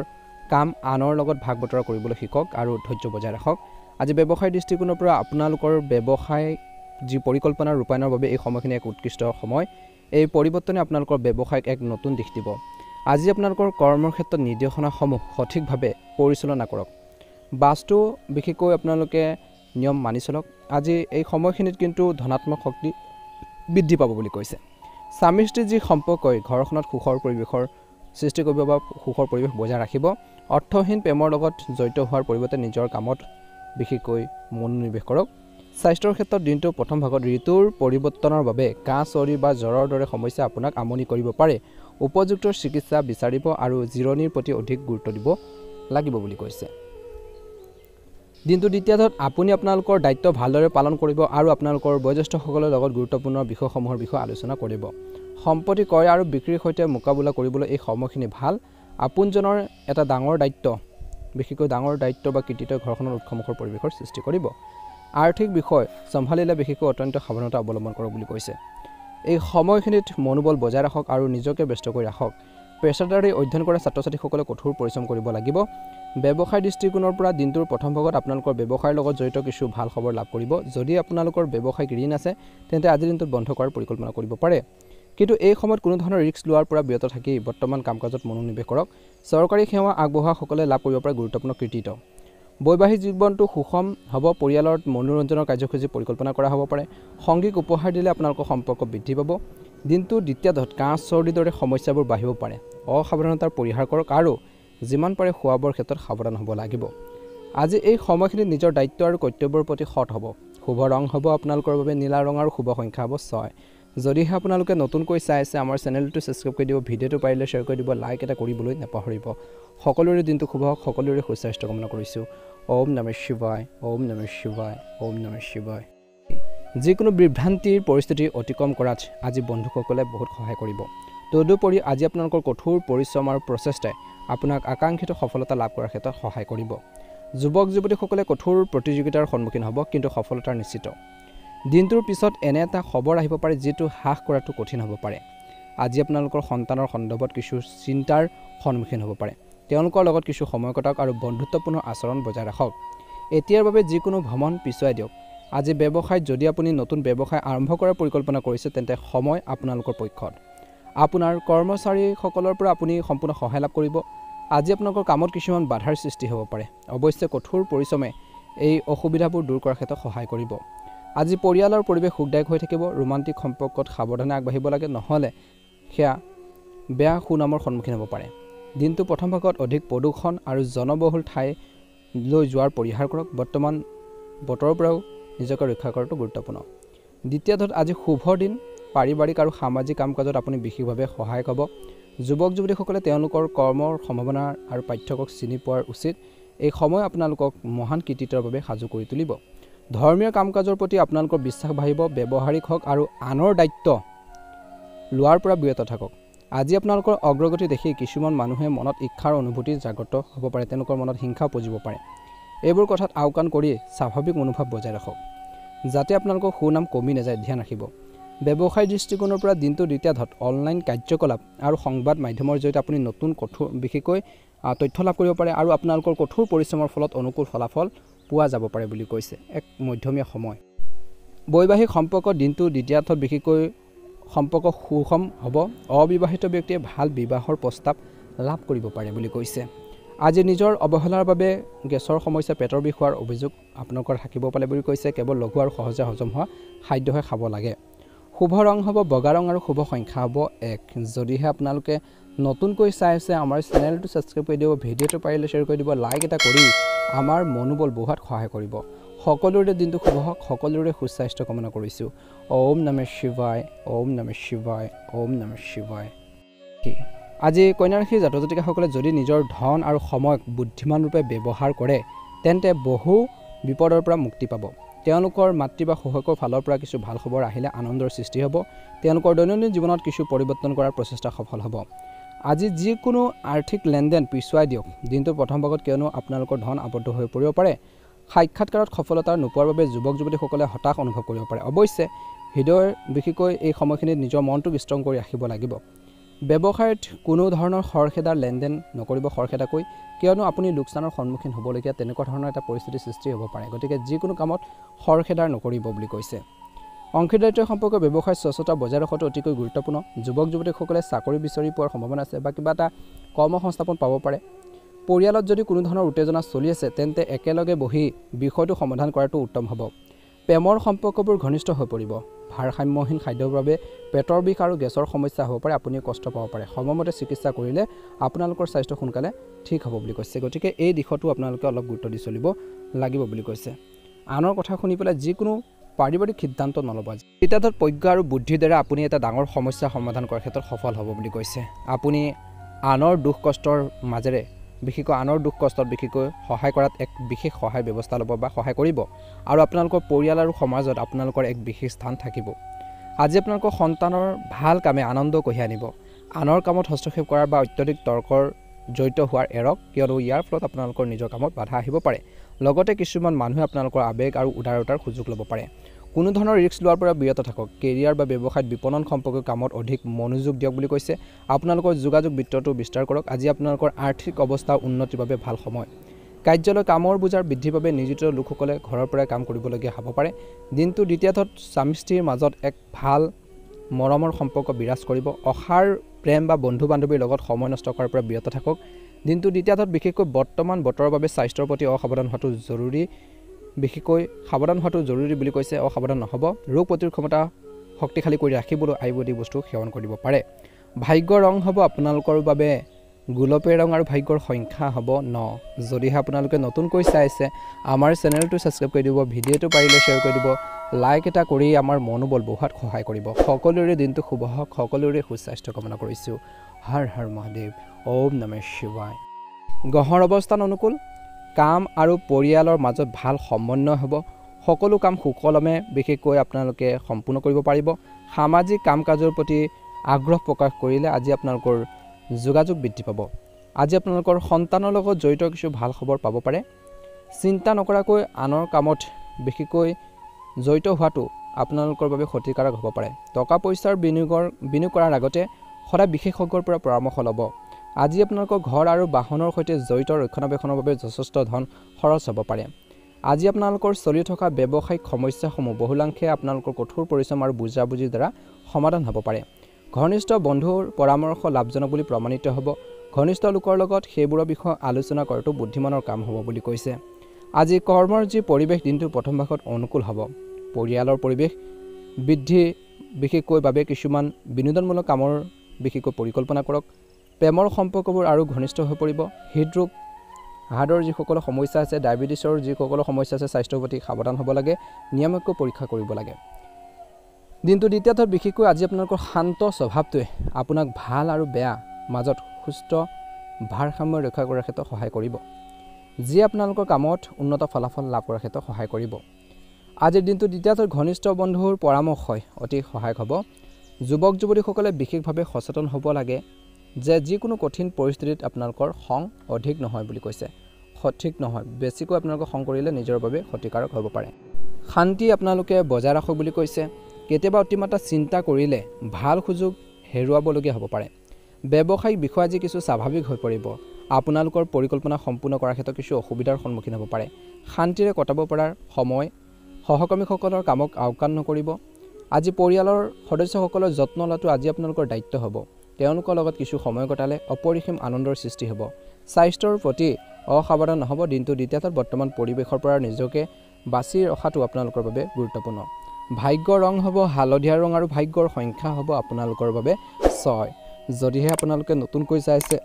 কাম আনৰ লগত ভাগ বতৰা কৰিবলৈ শিকক আৰু ধৈৰ্য বজাই ৰাখক। আজি ব্যৱসায় দৃষ্টিকোণৰ পৰা আপোনালোকৰ ব্যৱসায় যি পৰিকল্পনা ৰূপায়ণৰ বাবে এই সময়খিনি এক উৎকৃষ্ট সময়। এই পৰিৱৰ্তনে আপোনালোকৰ ব্যৱসায়ক এক নতুন দিশ দিব। আজি আপোনালোকৰ কৰ্মৰ ক্ষেত্ৰত নিৰ্দেশনাসমূহ সঠিকভাৱে পৰিচালনা কৰক। বাস্তু বিশেষকৈ আপোনালোকে নিয়ম মানি চলক। আজি এই সময়খিনিত কিন্তু ধনাত্মক শক্তি বৃদ্ধি পাব বুলি কৈছে। স্বামী স্ত্ৰীৰ যি সম্পৰ্কই ঘৰখনত সুখৰ পৰিৱেশৰ সৃষ্টি কৰিব বা সুখৰ পৰিৱেশ বজাই ৰাখিব। অৰ্থহীন প্ৰেমৰ লগত জড়িত হোৱাৰ পৰিৱৰ্তে নিজৰ কামত বিশেষকৈ মনোনিৱেশ কৰক। স্বাস্থ্যৰ ক্ষেত্ৰত দিনটোৰ প্ৰথম ভাগত ঋতুৰ পৰিৱৰ্তনৰ বাবে কাহ চৰ্দি বা জ্বৰৰ দৰে সমস্যা আপোনাক আমনি কৰিব পাৰে। উপযুক্ত চিকিৎসা বিচাৰিব আৰু জিৰণিৰ প্ৰতি অধিক গুৰুত্ব দিব লাগিব বুলি কৈছে। দিনটো দ্বিতীয়াৰ্ধত আপুনি আপোনালোকৰ দায়িত্ব ভালদৰে পালন কৰিব আৰু আপোনালোকৰ বয়োজ্যেষ্ঠসকলৰ লগত গুৰুত্বপূৰ্ণ বিষয়সমূহৰ বিষয়ে আলোচনা কৰিব। সম্পত্তি ক্ৰয় আৰু বিক্ৰীৰ সৈতে মোকাবিলা কৰিবলৈ এই সময়খিনি ভাল। আপোনজনৰ এটা ডাঙৰ দায়িত্ব, বিশেষকৈ ডাঙৰ দায়িত্ব বা কৃতিত্বই ঘৰখনৰ উৎসমুখৰ পৰিৱেশৰ সৃষ্টি কৰিব। আৰ্থিক বিষয় চম্ভালিলে বিশেষকৈ অত্যন্ত সাৱধানতা অৱলম্বন কৰক বুলি কৈছে। এই সময়খিনিত মনোবল বজাই ৰাখক আৰু নিজকে ব্যস্ত কৰি ৰাখক। পেছাদাৰী অধ্যয়ন কৰা ছাত্ৰ ছাত্ৰীসকলে কঠোৰ পৰিশ্ৰম কৰিব লাগিব। ব্যৱসায় দৃষ্টিকোণৰ পৰা দিনটোৰ প্ৰথম ভাগত আপোনালোকৰ ব্যৱসায়ৰ লগত জড়িত কিছু ভাল খবৰ লাভ কৰিব। যদি আপোনালোকৰ ব্যৱসায়িক ঋণ আছে তেন্তে আজিৰ দিনটোত বন্ধ কৰাৰ পৰিকল্পনা কৰিব পাৰে। কিন্তু এই সময়ত কোনো ধৰণৰ ৰিস্ক লোৱাৰ পৰা বিৰত থাকি বৰ্তমান কাম কাজত মনোনিৱেশ কৰক। চৰকাৰী সেৱা আগবঢ়োৱাসকলে লাভ কৰিব পাৰে গুৰুত্বপূৰ্ণ কৃতিত্ব। বৈবাহিক জীৱনটো সুষম হ'ব। পৰিয়ালত মনোৰঞ্জনৰ কাৰ্যসূচী পৰিকল্পনা কৰা হ'ব পাৰে। সংগীক উপহাৰ দিলে আপোনালোকৰ সম্পৰ্ক বৃদ্ধি পাব। দিনটো দ্বিতীয়াৰ্ধত কাহ চৰ্দিৰ দৰে সমস্যাবোৰ বাঢ়িব পাৰে। অসাৱধানতাৰ পৰিহাৰ কৰক আৰু যিমান পাৰে খোৱা বোৱাৰ ক্ষেত্ৰত সাৱধান হ'ব লাগিব। আজি এই সময়খিনিত নিজৰ দায়িত্ব আৰু কৰ্তব্যৰ প্ৰতি সৎ হ'ব। শুভ ৰং হ'ব আপোনালোকৰ বাবে নীলা ৰং আৰু শুভ সংখ্যা হ'ব 6। যদিহে আপোনালোকে নতুনকৈ চাই আছে আমাৰ চেনেলটো ছাবস্ক্ৰাইব কৰি দিব, ভিডিঅ'টো পাৰিলে শ্বেয়াৰ কৰি দিব, লাইক এটা কৰিবলৈ নাপাহৰিব। সকলোৰে দিনটো শুভ হওক। সকলোৰে সুস্বাস্থ্য কামনা কৰিছোঁ। ওম নমঃ শিৱায়, ওম নমঃ শিৱায়, ওম নমঃ শিৱায়। যিকোনো বিভ্ৰান্তিৰ পৰিস্থিতি অতিক্ৰম কৰাত আজি বন্ধুসকলে বহুত সহায় কৰিব। তদুপৰি আজি আপোনালোকৰ কঠোৰ পৰিশ্ৰম আৰু প্ৰচেষ্টাই আপোনাক আকাংক্ষিত সফলতা লাভ কৰাৰ ক্ষেত্ৰত সহায় কৰিব। যুৱক যুৱতীসকলে কঠোৰ প্ৰতিযোগিতাৰ সন্মুখীন হ'ব, কিন্তু সফলতাৰ নিশ্চিত। দিনটোৰ পিছত এনে এটা খবৰ আহিব পাৰে যিটো হ্ৰাস কৰাটো কঠিন হ'ব পাৰে। আজি আপোনালোকৰ সন্তানৰ সন্দৰ্ভত কিছু চিন্তাৰ সন্মুখীন হ'ব পাৰে। তেওঁলোকৰ লগত কিছু সময় কটাওক আৰু বন্ধুত্বপূৰ্ণ আচৰণ বজাই ৰাখক। এতিয়াৰ বাবে যিকোনো ভ্ৰমণ পিছুৱাই দিয়ক। আজি ব্যৱসায়ত যদি আপুনি নতুন ব্যৱসায় আৰম্ভ কৰাৰ পৰিকল্পনা কৰিছে তেন্তে সময় আপোনালোকৰ পক্ষত। আপোনাৰ কৰ্মচাৰীসকলৰ পৰা আপুনি সম্পূৰ্ণ সহায় লাভ কৰিব। আজি আপোনালোকৰ কামত কিছুমান বাধাৰ সৃষ্টি হ'ব পাৰে। অৱশ্যে কঠোৰ পৰিশ্ৰমে এই অসুবিধাবোৰ দূৰ কৰাৰ ক্ষেত্ৰত সহায় কৰিব। আজি পৰিয়ালৰ পৰিৱেশ সুখদায়ক হৈ থাকিব। ৰোমান্টিক সম্পৰ্কত সাৱধানে আগবাঢ়িব লাগে, নহ'লে সেয়া বেয়া সুনামৰ সন্মুখীন হ'ব পাৰে। দিনটো প্ৰথম ভাগত অধিক প্ৰদূষণ আৰু জনবহুল ঠাইলৈ যোৱাৰ পৰিহাৰ কৰক। বৰ্তমান বতৰৰ পৰাও নিজকে ৰক্ষা কৰাটো গুৰুত্বপূৰ্ণ। দ্বিতীয় ধাত আজি শুভ দিন। পাৰিবাৰিক আৰু সামাজিক কাম কাজত আপুনি বিশেষভাৱে সহায়ক হ'ব। যুৱক যুৱতীসকলে তেওঁলোকৰ কৰ্মৰ সম্ভাৱনা আৰু পাৰ্থক্যক চিনি পোৱাৰ উচিত। এই সময় আপোনালোকক মহান কৃতিত্বৰ বাবে সাজু কৰি তুলিব। ধৰ্মীয় কাম কাজৰ প্ৰতি আপোনালোকৰ বিশ্বাস বাঢ়িব। ব্যৱহাৰিক হওক আৰু আনৰ দায়িত্ব লোৱাৰ পৰা বিৰত থাকক। আজি আপোনালোকৰ অগ্ৰগতি দেখি কিছুমান মানুহে মনত ঈৰ্ষাৰ অনুভূতি জাগ্ৰত হ'ব পাৰে। তেওঁলোকৰ মনত হিংসা উপজিব পাৰে। এইবোৰ কথাত আওকাণ কৰি স্বাভাৱিক মনোভাৱ বজাই ৰাখক যাতে আপোনালোকৰ সুনাম কমি নাযায়। ধ্যান ৰাখিব। ব্যৱসায় দৃষ্টিকোণৰ পৰা দিনটোৰ দ্বিতীয় ধাত অনলাইন কাৰ্যকলাপ আৰু সংবাদ মাধ্যমৰ জৰিয়তে আপুনি নতুন বিশেষকৈ তথ্য লাভ কৰিব পাৰে আৰু আপোনালোকৰ কঠোৰ পৰিশ্ৰমৰ ফলত অনুকূল ফলাফল পোৱা যাব পাৰে বুলি কৈছে। এক মধ্যমীয়া সময়। বৈবাহিক সম্পৰ্ক দিনটোৰ দ্বিতীয়াৰ্থত বিশেষকৈ সম্পৰ্ক সুষম হ'ব। অবিবাহিত ব্যক্তিয়ে ভাল বিবাহৰ প্ৰস্তাৱ লাভ কৰিব পাৰে বুলি কৈছে। আজি নিজৰ অৱহেলাৰ বাবে গেছৰ সমস্যা, পেটৰ বিষ হোৱাৰ অভিযোগ আপোনালোকৰ থাকিব পাৰে বুলি কৈছে। কেৱল লঘু আৰু সহজে হজম হোৱা খাদ্যহে খাব লাগে। শুভ ৰং হ'ব বগা ৰং আৰু শুভ সংখ্যা হ'ব 1। যদিহে আপোনালোকে নতুনকৈ চাই আছে আমাৰ চেনেলটো ছাবস্ক্ৰাইব কৰি দিব, ভিডিঅ'টো পাৰিলে শ্বেয়াৰ কৰি দিব, লাইক এটা কৰি আমাৰ মনোবল বঢ়োৱাত সহায় কৰিব। সকলোৰে দিনটো শুভ হওক। সকলোৰে সুস্বাস্থ্য কামনা কৰিছোঁ। ওম নমঃ শিৱায়, ওম নমঃ শিৱায়, ওম নমঃ শিৱায়। আজি কন্যা ৰাশিৰ জাতক জাতিকাসকলে যদি নিজৰ ধন আৰু সময়ক বুদ্ধিমান ৰূপে ব্যৱহাৰ কৰে তেন্তে বহু বিপদৰ পৰা মুক্তি পাব। তেওঁলোকৰ মাতৃ বা শহুৰেকৰ ফালৰ পৰা কিছু ভাল খবৰ আহিলে আনন্দৰ সৃষ্টি হ'ব। তেওঁলোকৰ দৈনন্দিন জীৱনত কিছু পৰিৱৰ্তন কৰাৰ প্ৰচেষ্টা সফল হ'ব। আজি যিকোনো আৰ্থিক লেনদেন পিছুৱাই দিয়ক দিনটোৰ প্ৰথম ভাগত, কিয়নো আপোনালোকৰ ধন আবদ্ধ হৈ পৰিব পাৰে। সাক্ষাৎকাৰত সফলতা নোপোৱাৰ বাবে যুৱক যুৱতীসকলে হতাশ অনুভৱ কৰিব পাৰে। অৱশ্যে হৃদয়ৰ বিশেষকৈ এই সময়খিনিত নিজৰ মনটোক ষ্ট্ৰং কৰি ৰাখিব লাগিব। ব্যৱসায়ত কোনো ধৰণৰ খৰখেদাৰ লেনদেন নকৰিব খৰখেদাকৈ, কিয়নো আপুনি লোকচানৰ সন্মুখীন হ'বলগীয়া তেনেকুৱা ধৰণৰ এটা পৰিস্থিতিৰ সৃষ্টি হ'ব পাৰে। গতিকে যিকোনো কামত খৰখেদাৰ নকৰিব বুলি কৈছে। অংশীদাৰিত্বৰ সম্পৰ্ক ব্যৱসায়ত স্বচ্ছতা বজাই ৰখাটো অতিকৈ গুৰুত্বপূৰ্ণ। যুৱক যুৱতীসকলে চাকৰি বিচাৰি পোৱাৰ সম্ভাৱনা আছে বা কিবা এটা কৰ্মসংস্থাপন পাব পাৰে। পৰিয়ালত যদি কোনো ধৰণৰ উত্তেজনা চলি আছে তেন্তে একেলগে বহি বিষয়টো সমাধান কৰাটো উত্তম হ'ব। প্ৰেমৰ সম্পৰ্কবোৰ ঘনিষ্ঠ হৈ পৰিব। ভাৰসাম্যহীন খাদ্যৰ বাবে পেটৰ বিষ আৰু গেছৰ সমস্যা হ'ব পাৰে। আপুনি কষ্ট পাব পাৰে। সময়মতে চিকিৎসা কৰিলে আপোনালোকৰ স্বাস্থ্য সোনকালে ঠিক হ'ব বুলি কৈছে। গতিকে এই দিশতো আপোনালোকে অলপ গুৰুত্ব দি চলিব লাগিব বুলি কৈছে। আনৰ কথা শুনি পেলাই যিকোনো পাৰিবাৰিক সিদ্ধান্ত নল'ব। তৃতীয়ত প্ৰজ্ঞা আৰু বুদ্ধিৰ দ্বাৰা আপুনি এটা ডাঙৰ সমস্যা সমাধান কৰাৰ ক্ষেত্ৰত সফল হ'ব বুলি কৈছে। আপুনি আনৰ দুখ কষ্টৰ মাজেৰে বিশেষকৈ আনৰ দুখ কষ্টত বিশেষকৈ সহায় কৰাত এক বিশেষ সহায় ব্যৱস্থা ল'ব বা সহায় কৰিব আৰু আপোনালোকৰ পৰিয়াল আৰু সমাজত আপোনালোকৰ এক বিশেষ স্থান থাকিব। আজি আপোনালোকৰ সন্তানৰ ভাল কামে আনন্দ কঢ়িয়াই আনিব। আনৰ কামত হস্তক্ষেপ কৰাৰ বা অত্যধিক তৰ্কৰ জড়িত হোৱাৰ এৰক, কিয়নো ইয়াৰ ফলত আপোনালোকৰ নিজৰ কামত বাধা আহিব পাৰে। লগতে কিছুমান মানুহে আপোনালোকৰ আৱেগ আৰু উদাৰতাৰ সুযোগ ল'ব পাৰে। কোনো ধৰণৰ ৰিস্ক লোৱাৰ পৰা বিৰত থাকক। কেৰিয়াৰ বা ব্যৱসায়ত বিপণন সম্পৰ্কীয় কামত অধিক মনোযোগ দিয়ক বুলি কৈছে। আপোনালোকৰ যোগাযোগ বৃত্তটো বিস্তাৰ কৰক। আজি আপোনালোকৰ আৰ্থিক অৱস্থা উন্নতিৰ বাবে ভাল সময়। কাৰ্যালয় কামৰ বোজাৰ বৃদ্ধিৰ বাবে নিয়োজিত লোকসকলে ঘৰৰ পৰাই কাম কৰিবলগীয়া হ'ব পাৰে। দিনটো দ্বিতীয়াৰ্থত স্বামী স্ত্ৰীৰ মাজত এক ভাল মৰমৰ সম্পৰ্ক বিৰাজ কৰিব। অসাৰ প্ৰেম বা বন্ধু বান্ধৱীৰ লগত সময় নষ্ট কৰাৰ পৰা বিৰত থাকক। দিনটো দ্বিতীয়াৰ্থত বিশেষকৈ বৰ্তমান বতৰৰ বাবে স্বাস্থ্যৰ প্ৰতি সাৱধান হোৱাটো জৰুৰী বুলি কৈছে। অসাৱধান নহ'ব। ৰোগ প্ৰতিৰোধ ক্ষমতা শক্তিশালী কৰি ৰাখিবলৈ আয়ুৰ্বেদিক বস্তু সেৱন কৰিব পাৰে। ভাগ্যৰ ৰং হ'ব আপোনালোকৰ বাবে গোলপীয়া ৰং আৰু ভাগ্যৰ সংখ্যা হ'ব 9। যদিহে আপোনালোকে নতুনকৈ চাই আছে আমাৰ চেনেলটো ছাবস্ক্ৰাইব কৰি দিব, ভিডিঅ'টো পাৰিলে শ্বেয়াৰ কৰি দিব, লাইক এটা কৰি আমাৰ মনোবল বঢ়োৱাত সহায় কৰিব। সকলোৰে দিনটো শুভ হওক। সকলোৰে সুস্বাস্থ্য কামনা কৰিছোঁ। হৰ হৰ মহাদেৱ। ওম নমঃ শিৱায়। গ্ৰহৰ অৱস্থান অনুকূল। কাম আৰু পৰিয়ালৰ মাজত ভাল সমন্বয় হ'ব। সকলো কাম সুকলমে বিশেষকৈ আপোনালোকে সম্পূৰ্ণ কৰিব পাৰিব। সামাজিক কাম কাজৰ প্ৰতি আগ্ৰহ প্ৰকাশ কৰিলে আজি আপোনালোকৰ যোগাযোগ বৃদ্ধি পাব। আজি আপোনালোকৰ সন্তানৰ লগত জড়িত কিছু ভাল খবৰ পাব পাৰে। চিন্তা নকৰাকৈ আনৰ কামত বিশেষকৈ জড়িত হোৱাটো আপোনালোকৰ বাবে ক্ষতিকাৰক হ'ব পাৰে। টকা পইচাৰ বিনিয়োগ কৰাৰ আগতে সদায় বিশেষজ্ঞৰ পৰা পৰামৰ্শ ল'ব। আজি আপোনালোকৰ ঘৰ আৰু বাহনৰ সৈতে জড়িত ৰক্ষণাবেক্ষণৰ বাবে যথেষ্ট ধন খৰচ হ'ব পাৰে। আজি আপোনালোকৰ চলি থকা ব্যৱসায়িক সমস্যাসমূহ বহুলাংশে আপোনালোকৰ কঠোৰ পৰিশ্ৰম আৰু বুজাবুজিৰ দ্বাৰা সমাধান হ'ব পাৰে। ঘনিষ্ঠ বন্ধুৰ পৰামৰ্শ লাভজনক বুলি প্ৰমাণিত হ'ব। ঘনিষ্ঠ লোকৰ লগত সেইবোৰৰ বিষয়ে আলোচনা কৰাটো বুদ্ধিমানৰ কাম হ'ব বুলি কৈছে। আজি কৰ্মৰ যি পৰিৱেশ দিনটোৰ প্ৰথম ভাগত অনুকূল হ'ব। পৰিয়ালৰ পৰিৱেশ বৃদ্ধি বিশেষকৈ বাবে কিছুমান বিনোদনমূলক কামৰ বিশেষকৈ পৰিকল্পনা কৰক। প্ৰেমৰ সম্পৰ্কবোৰ আৰু ঘনিষ্ঠ হৈ পৰিব। হৃদৰোগ হাৰ্টৰ যিসকলৰ সমস্যা আছে, ডায়েবেটিছৰ যিসকলৰ সমস্যা আছে, স্বাস্থ্যৰ প্ৰতি সাৱধান হ'ব লাগে, নিয়মীয়াকৈ পৰীক্ষা কৰিব লাগে। দিনটো দ্বিতীয়ত বিশেষকৈ আজি আপোনালোকৰ শান্ত স্বভাৱটোৱে আপোনাক ভাল আৰু বেয়া মাজত সুস্থ ভাৰসাম্য ৰক্ষা কৰাৰ ক্ষেত্ৰত সহায় কৰিব, যি আপোনালোকৰ কামত উন্নত ফলাফল লাভ কৰাৰ ক্ষেত্ৰত সহায় কৰিব। আজিৰ দিনটো দ্বিতীয়ত ঘনিষ্ঠ বন্ধুৰ পৰামৰ্শই অতি সহায়ক হ'ব। যুৱক যুৱতীসকলে বিশেষভাৱে সচেতন হ'ব লাগে যে যিকোনো কঠিন পৰিস্থিতিত আপোনালোকৰ খং অধিক নহয় বুলি কৈছে। সঠিক নহয়, বেছিকৈ আপোনালোকে খং কৰিলে নিজৰ বাবে ক্ষতিকাৰক হ'ব পাৰে। শান্তি আপোনালোকে বজাই ৰাখক বুলি কৈছে। কেতিয়াবা অতিমাত্ৰা চিন্তা কৰিলে ভাল সুযোগ হেৰুৱাবলগীয়া হ'ব পাৰে। ব্যৱসায়িক বিষয় আজি কিছু স্বাভাৱিক হৈ পৰিব। আপোনালোকৰ পৰিকল্পনা সম্পূৰ্ণ কৰাৰ ক্ষেত্ৰত কিছু অসুবিধাৰ সন্মুখীন হ'ব পাৰে। শান্তিৰে কটাব পৰাৰ সময়। সহকৰ্মীসকলৰ কামক আওকাণ নকৰিব। আজি পৰিয়ালৰ সদস্যসকলৰ যত্ন লোৱাটো আজি আপোনালোকৰ দায়িত্ব হ'ব। তেওঁলোকৰ লগত কিছু সময় কটালে অপৰিসীম আনন্দৰ সৃষ্টি হ'ব। স্বাস্থ্যৰ প্ৰতি অসাৱধান নহ'ব। দিনটো দ্বিতীয়ত বৰ্তমান পৰিৱেশৰ পৰা নিজকে বাছি ৰখাটো আপোনালোকৰ বাবে গুৰুত্বপূৰ্ণ। ভাগ্যৰ ৰং হ'ব হালধীয়া ৰং আৰু ভাগ্যৰ সংখ্যা হ'ব আপোনালোকৰ বাবে 6। যদিহে আপোনালোকে নতুনকৈ চাইছে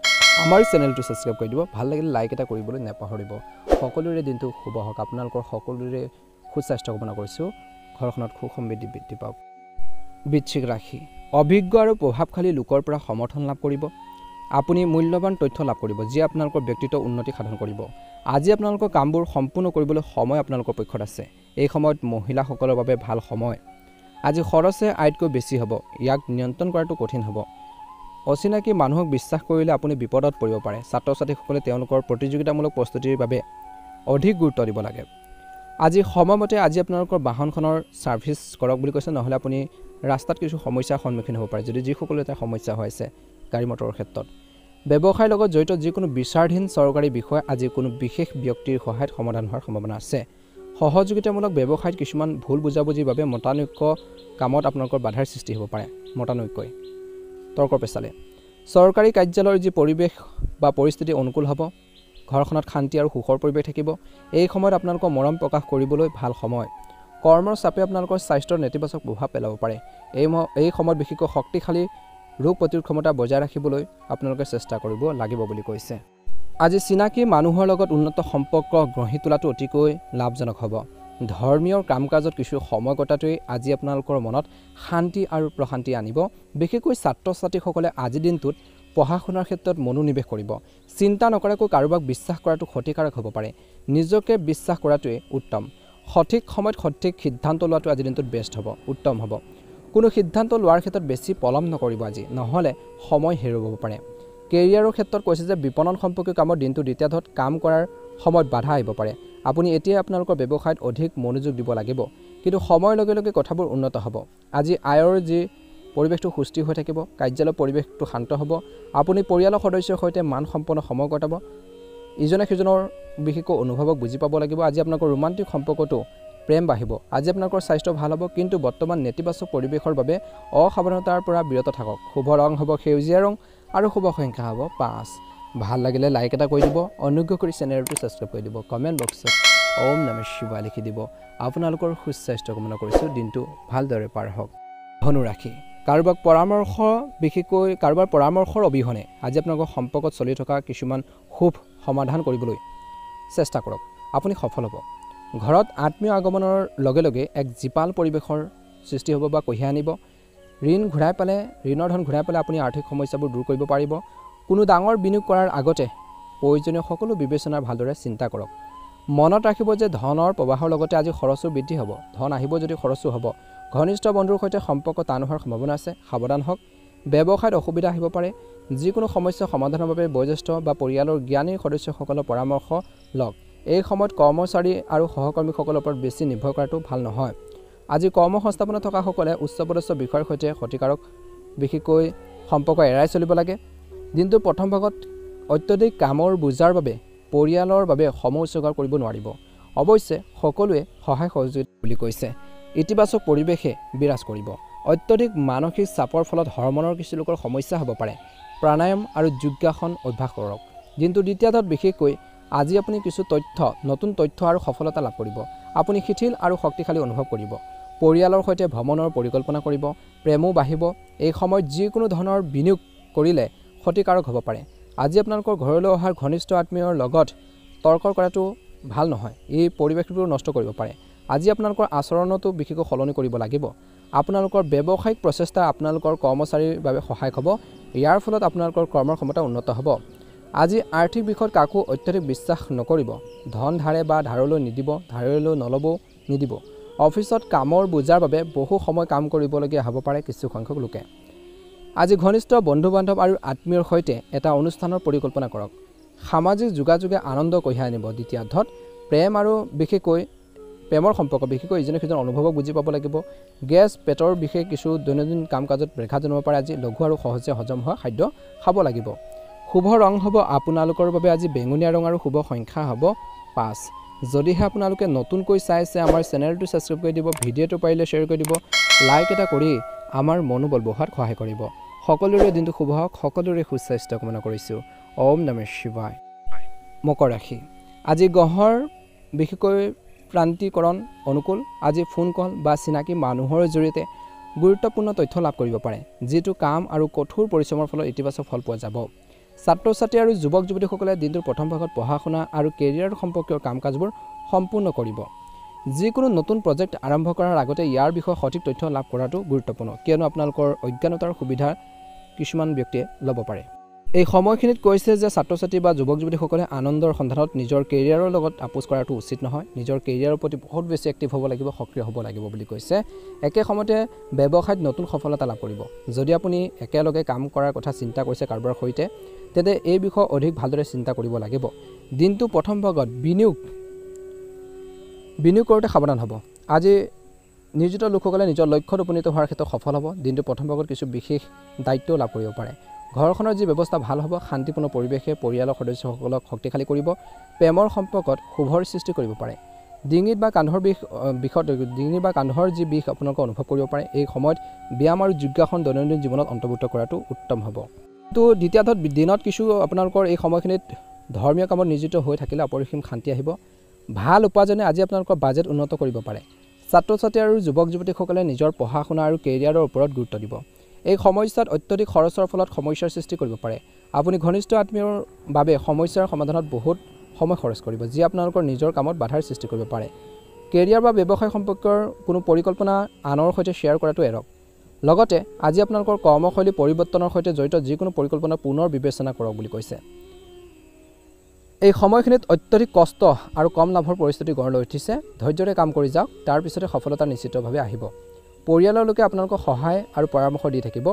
আমাৰ চেনেলটো ছাবস্ক্ৰাইব কৰি দিব। ভাল লাগিলে লাইক এটা কৰিবলৈ নাপাহৰিব। সকলোৰে দিনটো শুভ হওক। আপোনালোকৰ সকলোৰে সুস্বাস্থ্য কামনা কৰিছোঁ। ঘৰখনত সুখ সমৃদ্ধি বৃদ্ধি পাওক। বৃশ্চিক ৰাশি, অভিজ্ঞ আৰু প্ৰভাৱশালী লোকৰ পৰা সমৰ্থন লাভ কৰিব। আপুনি মূল্যৱান তথ্য লাভ কৰিব, যিয়ে আপোনালোকৰ ব্যক্তিত্ব উন্নতি সাধন কৰিব। আজি আপোনালোকৰ কামবোৰ সম্পূৰ্ণ কৰিবলৈ সময় আপোনালোকৰ পক্ষত আছে। এই সময়ত মহিলাসকলৰ বাবে ভাল সময়। আজি খৰচে আয়তকৈ বেছি হ'ব। ইয়াক নিয়ন্ত্ৰণ কৰাটো কঠিন হ'ব। অচিনাকি মানুহক বিশ্বাস কৰিলে আপুনি বিপদত পৰিব পাৰে। ছাত্ৰ ছাত্ৰীসকলে তেওঁলোকৰ প্ৰতিযোগিতামূলক প্ৰস্তুতিৰ বাবে অধিক গুৰুত্ব দিব লাগে। আজি সময়মতে আজি আপোনালোকৰ বাহনখনৰ ছাৰ্ভিচ কৰক বুলি কৈছে, নহ'লে আপুনি ৰাস্তাত কিছু সমস্যাৰ সন্মুখীন হ'ব পাৰে, যদি যিসকলৰ এটা সমস্যা হৈ আছে গাড়ী মটৰৰ ক্ষেত্ৰত। ব্যৱসায়ৰ লগত জড়িত যিকোনো বিচাৰাধীন চৰকাৰী বিষয় আজি কোনো বিশেষ ব্যক্তিৰ সহায়ত সমাধান হোৱাৰ সম্ভাৱনা আছে। সহযোগিতামূলক ব্যৱসায়ত কিছুমান ভুল বুজাবুজিৰ বাবে মতানৈক্য কামত আপোনালোকৰ বাধাৰ সৃষ্টি হ'ব পাৰে। মতানৈক্যই তৰ্ক পেচালে চৰকাৰী কাৰ্যালয়ৰ যি পৰিৱেশ বা পৰিস্থিতি অনুকূল হ'ব। ঘৰখনত শান্তি আৰু সুখৰ পৰিৱেশ থাকিব। এই সময়ত আপোনালোকৰ মৰম প্ৰকাশ কৰিবলৈ ভাল সময়। কৰ্মৰ চাপে আপোনালোকৰ স্বাস্থ্যৰ নেতিবাচক প্ৰভাৱ পেলাব পাৰে। এই সময়ত বিশেষকৈ শক্তিশালী ৰোগ প্ৰতিৰোধ ক্ষমতা বজাই ৰাখিবলৈ আপোনালোকে চেষ্টা কৰিব লাগিব বুলি কৈছে। আজি চিনাকি মানুহৰ লগত উন্নত সম্পৰ্ক গঢ়ি তোলাটো অতিকৈ লাভজনক হ'ব। ধৰ্মীয় কাম কাজত কিছু সময় কটাটোৱে আজি আপোনালোকৰ মনত শান্তি আৰু প্ৰশান্তি আনিব। বিশেষকৈ ছাত্ৰ ছাত্ৰীসকলে আজিৰ দিনটোত পঢ়া শুনাৰ ক্ষেত্ৰত মনোনিৱেশ কৰিব। চিন্তা নকৰাকৈ কাৰোবাক বিশ্বাস কৰাটো ক্ষতিকাৰক হ'ব পাৰে। নিজকে বিশ্বাস কৰাটোৱে উত্তম। সঠিক সময়ত সঠিক সিদ্ধান্ত লোৱাটো আজিৰ দিনটোত বেষ্ট হ'ব, উত্তম হ'ব। কোনো সিদ্ধান্ত লোৱাৰ ক্ষেত্ৰত বেছি পলম নকৰিব আজি, নহ'লে সময় হেৰুৱাব পাৰে। কেৰিয়াৰৰ ক্ষেত্ৰত কৈছে যে বিপণন সম্পৰ্কীয় কামৰ দিনটো দ্বিতীয়ত কাম কৰাৰ সময়ত বাধা আহিব পাৰে। আপুনি এতিয়াই আপোনালোকৰ ব্যৱসায়ত অধিক মনোযোগ দিব লাগিব, কিন্তু সময়ৰ লগে লগে কথাবোৰ উন্নত হ'ব। আজি আয়ৰ যি পৰিৱেশটো সুস্থিৰ হৈ থাকিব। কাৰ্যালয়ৰ পৰিৱেশটো শান্ত হ'ব। আপুনি পৰিয়ালৰ সদস্যৰ সৈতে মানসম্পন্ন সময় কটাব। ইজনে সিজনৰ বিশেষকৈ অনুভৱক বুজি পাব লাগিব। আজি আপোনালোকৰ ৰোমান্টিক সম্পৰ্কটো প্ৰেম বাঢ়িব। আজি আপোনালোকৰ স্বাস্থ্য ভাল হ'ব, কিন্তু বৰ্তমান নেতিবাচক পৰিৱেশৰ বাবে অসাৱধানতাৰ পৰা বিৰত থাকক। শুভ ৰং হ'ব সেউজীয়া ৰং আৰু শুভ সংখ্যা হ'ব 5। ভাল লাগিলে লাইক এটা কৰি দিব। অনুগ্ৰহ কৰি চেনেলটো ছাবস্ক্ৰাইব কৰি দিব। কমেণ্ট বক্সত ওম নমঃ শিৱায় লিখি দিব। আপোনালোকৰ সুস্বাস্থ্য কামনা কৰিছোঁ। দিনটো ভালদৰে পাৰ হওক। ধনু ৰাশি, কাৰোবাৰ পৰামৰ্শৰ অবিহনে আজি আপোনালোকৰ সম্পৰ্কত চলি থকা কিছুমান শুভ সমাধান কৰিবলৈ চেষ্টা কৰক। আপুনি সফল হ'ব। ঘৰত আত্মীয় আগমনৰ লগে লগে এক জীপাল পৰিৱেশৰ সৃষ্টি হ'ব বা কঢ়িয়াই আনিব। ঋণৰ ধন ঘূৰাই পালে আপুনি আৰ্থিক সমস্যাবোৰ দূৰ কৰিব পাৰিব। কোনো ডাঙৰ বিনিয়োগ কৰাৰ আগতে প্ৰয়োজনীয় সকলো বিবেচনা ভালদৰে চিন্তা কৰক। মনত ৰাখিব যে ধনৰ প্ৰবাহৰ লগতে আজি খৰচো বৃদ্ধি হ'ব। ধন আহিব যদি খৰচো হ'ব। ঘনিষ্ঠ বন্ধুৰ সৈতে সম্পৰ্ক টান হোৱাৰ সম্ভাৱনা আছে, সাৱধান হওক। ব্যৱসায়ত অসুবিধা আহিব পাৰে। যিকোনো সমস্যা সমাধানৰ বাবে বয়োজ্যেষ্ঠ বা পৰিয়ালৰ জ্ঞানী সদস্যসকলৰ পৰামৰ্শ লওক। এই সময়ত কৰ্মচাৰী আৰু সহকৰ্মীসকলৰ ওপৰত বেছি নিৰ্ভৰ কৰাটো ভাল নহয়। আজি কৰ্ম সংস্থাপনত থকাসকলে উচ্চপদস্থ বিষয়ৰ সৈতে ক্ষতিকাৰক বিশেষকৈ সম্পৰ্ক এৰাই চলিব লাগে। দিনটোৰ প্ৰথম ভাগত অত্যধিক কামৰ বোজাৰ বাবে পৰিয়ালৰ বাবে সময় উচৰ্গা কৰিব নোৱাৰিব। অৱশ্যে সকলোৱে সহায় সহযোগিতা বুলি কৈছে। ইতিবাচক পৰিৱেশে বিৰাজ কৰিব। অত্যধিক মানসিক চাপৰ ফলত হৰমনৰ কিছু লোকৰ সমস্যা হ'ব পাৰে। প্ৰাণায়াম আৰু যোগাসন অভ্যাস কৰক। দিনটো দ্বিতীয়াৰ্ধত বিশেষকৈ আজি আপুনি কিছু নতুন তথ্য আৰু সফলতা লাভ কৰিব। আপুনি শিথিল আৰু শক্তিশালী অনুভৱ কৰিব। পৰিয়ালৰ সৈতে ভ্ৰমণৰ পৰিকল্পনা কৰিব। প্ৰেমো বাঢ়িব। এই সময়ত যিকোনো ধৰণৰ বিনিয়োগ কৰিলে ক্ষতিকাৰক হ'ব পাৰে। আজি আপোনালোকৰ ঘৰলৈ অহা ঘনিষ্ঠ আত্মীয়ৰ লগত তৰ্ক কৰাটো ভাল নহয়। এই পৰিৱেশবোৰ নষ্ট কৰিব পাৰে। আজি আপোনালোকৰ আচৰণতো বিশেষকৈ সলনি কৰিব লাগিব। আপোনালোকৰ ব্যৱসায়িক প্ৰচেষ্টা আপোনালোকৰ কৰ্মচাৰীৰ বাবে সহায়ক হ'ব। ইয়াৰ ফলত আপোনালোকৰ কৰ্মৰ ক্ষমতা উন্নত হ'ব। আজি আৰ্থিক বিষয়ত কাকো অত্যধিক বিশ্বাস নকৰিব। ধন ধাৰে বা ধাৰলৈ নিদিব। অফিচত কামৰ বোজাৰ বাবে বহু সময় কাম কৰিবলগীয়া হ'ব পাৰে কিছু সংখ্যক লোকে। আজি ঘনিষ্ঠ বন্ধু বান্ধৱ আৰু আত্মীয়ৰ সৈতে এটা অনুষ্ঠানৰ পৰিকল্পনা কৰক। সামাজিক যোগাযোগে আনন্দ কঢ়িয়াই আনিব। দ্বিতীয়াৰ্ধত প্ৰেমৰ সম্পৰ্ক বিশেষকৈ ইজনে সিজনৰ অনুভৱক বুজি পাব লাগিব। গেছ পেটৰ বিশেষ কিছু দৈনন্দিন কাম কাজত ব্যাঘাত জন্মাব পাৰে। আজি লঘু আৰু সহজে হজম হোৱা খাদ্য খাব লাগিব। শুভ ৰং হ'ব আপোনালোকৰ বাবে আজি বেঙুনীয়া ৰং আৰু শুভ সংখ্যা হ'ব 5। যদিহে আপোনালোকে নতুনকৈ চাইছে আমাৰ চেনেলটো ছাবস্ক্ৰাইব কৰি দিব। ভিডিঅ'টো পাৰিলে শ্বেয়াৰ কৰি দিব। লাইক এটা কৰি আমাৰ মনোবল বঢ়োৱাত সহায় কৰিব। সকলোৰে দিনটো শুভ হওক। সকলোৰে সুস্বাস্থ্য কামনা কৰিছোঁ। ওম নমঃ শিৱায়। মকৰ ৰাশি আজি গ্ৰহৰ বিশেষকৈ প্ৰান্তিকৰণ অনুকূল। আজি ফোন কল বা চিনাকি মানুহৰ জৰিয়তে গুৰুত্বপূৰ্ণ তথ্য লাভ কৰিব পাৰে, যিটো কাম আৰু কঠোৰ পৰিশ্ৰমৰ ফলত ইতিবাচক ফল পোৱা যাব। ছাত্ৰ ছাত্ৰী আৰু যুৱক যুৱতীসকলে দিনটোৰ প্ৰথম ভাগত পঢ়া শুনা আৰু কেৰিয়াৰ সম্পৰ্কীয় কাম কাজবোৰ সম্পূৰ্ণ কৰিব। যিকোনো নতুন প্ৰজেক্ট আৰম্ভ কৰাৰ আগতে ইয়াৰ বিষয়ে সঠিক তথ্য লাভ কৰাটো গুৰুত্বপূৰ্ণ, কিয়নো আপোনালোকৰ অজ্ঞানতাৰ সুবিধা কিছুমান ব্যক্তিয়ে ল'ব পাৰে। এই সময়খিনিত কৈছে যে ছাত্ৰ ছাত্ৰী বা যুৱক যুৱতীসকলে আনন্দৰ সন্ধানত নিজৰ কেৰিয়াৰৰ লগত আপোচ কৰাটো উচিত নহয়। নিজৰ কেৰিয়াৰৰ প্ৰতি বহুত বেছি এক্টিভ হ'ব লাগিব, সক্ৰিয় হ'ব লাগিব বুলি কৈছে। একে সময়তে ব্যৱসায়ত নতুন সফলতা লাভ কৰিব। যদি আপুনি একেলগে কাম কৰাৰ কথা চিন্তা কৰিছে কাৰোবাৰ সৈতে, তেন্তে এই বিষয়ে অধিক ভালদৰে চিন্তা কৰিব লাগিব। দিনটো প্ৰথম ভাগত বিনিয়োগ কৰোঁতে সাৱধান হ'ব। আজি নিয়োজিত লোকসকলে নিজৰ লক্ষ্যত উপনীত হোৱাৰ ক্ষেত্ৰত সফল হ'ব। দিনটো প্ৰথম ভাগত কিছু বিশেষ দায়িত্বও লাভ কৰিব পাৰে। ঘৰখনৰ যি ব্যৱস্থা ভাল হ'ব। শান্তিপূৰ্ণ পৰিৱেশে পৰিয়ালৰ সদস্যসকলক শক্তিশালী কৰিব। প্ৰেমৰ সম্পৰ্কত শুভৰ সৃষ্টি কৰিব পাৰে। ডিঙিত বা কান্ধৰ যি বিষ আপোনালোকে অনুভৱ কৰিব পাৰে। এই সময়ত ব্যায়াম আৰু যোগাসন দৈনন্দিন জীৱনত অন্তৰ্ভুক্ত কৰাটো উত্তম হ'ব। তো দ্বিতীয়াৰ্ধত দিনত কিছু আপোনালোকৰ এই সময়খিনিত ধৰ্মীয় কামত নিয়োজিত হৈ থাকিলে অপৰিসীম শান্তি আহিব। ভাল উপাৰ্জনে আজি আপোনালোকৰ বাজেট উন্নত কৰিব পাৰে। ছাত্ৰ ছাত্ৰী আৰু যুৱক যুৱতীসকলে নিজৰ পঢ়া শুনা আৰু কেৰিয়াৰৰ ওপৰত গুৰুত্ব দিব। এই সমস্যাত অত্যধিক খৰচৰ ফলত সমস্যাৰ সৃষ্টি কৰিব পাৰে। আপুনি ঘনিষ্ঠ আত্মীয়ৰ বাবে সমস্যাৰ সমাধানত বহুত সময় খৰচ কৰিব, যি আপোনালোকৰ নিজৰ কামত বাধাৰ সৃষ্টি কৰিব পাৰে। কেৰিয়াৰ বা ব্যৱসায় সম্পৰ্কৰ কোনো পৰিকল্পনা আনৰ সৈতে শ্বেয়াৰ কৰাটো এৰক। লগতে আজি আপোনালোকৰ কৰ্মশৈলী পৰিৱৰ্তনৰ সৈতে জড়িত যিকোনো পৰিকল্পনা পুনৰ বিবেচনা কৰক বুলি কৈছে। এই সময়খিনিত অত্যধিক কষ্ট আৰু কম লাভৰ পৰিস্থিতি গঢ় লৈ উঠিছে। ধৈৰ্যৰে কাম কৰি যাওক, তাৰ পিছতে সফলতা নিশ্চিতভাৱে আহিব। পৰিয়ালৰ লোকে আপোনালোকক সহায় আৰু পৰামৰ্শ দি থাকিব।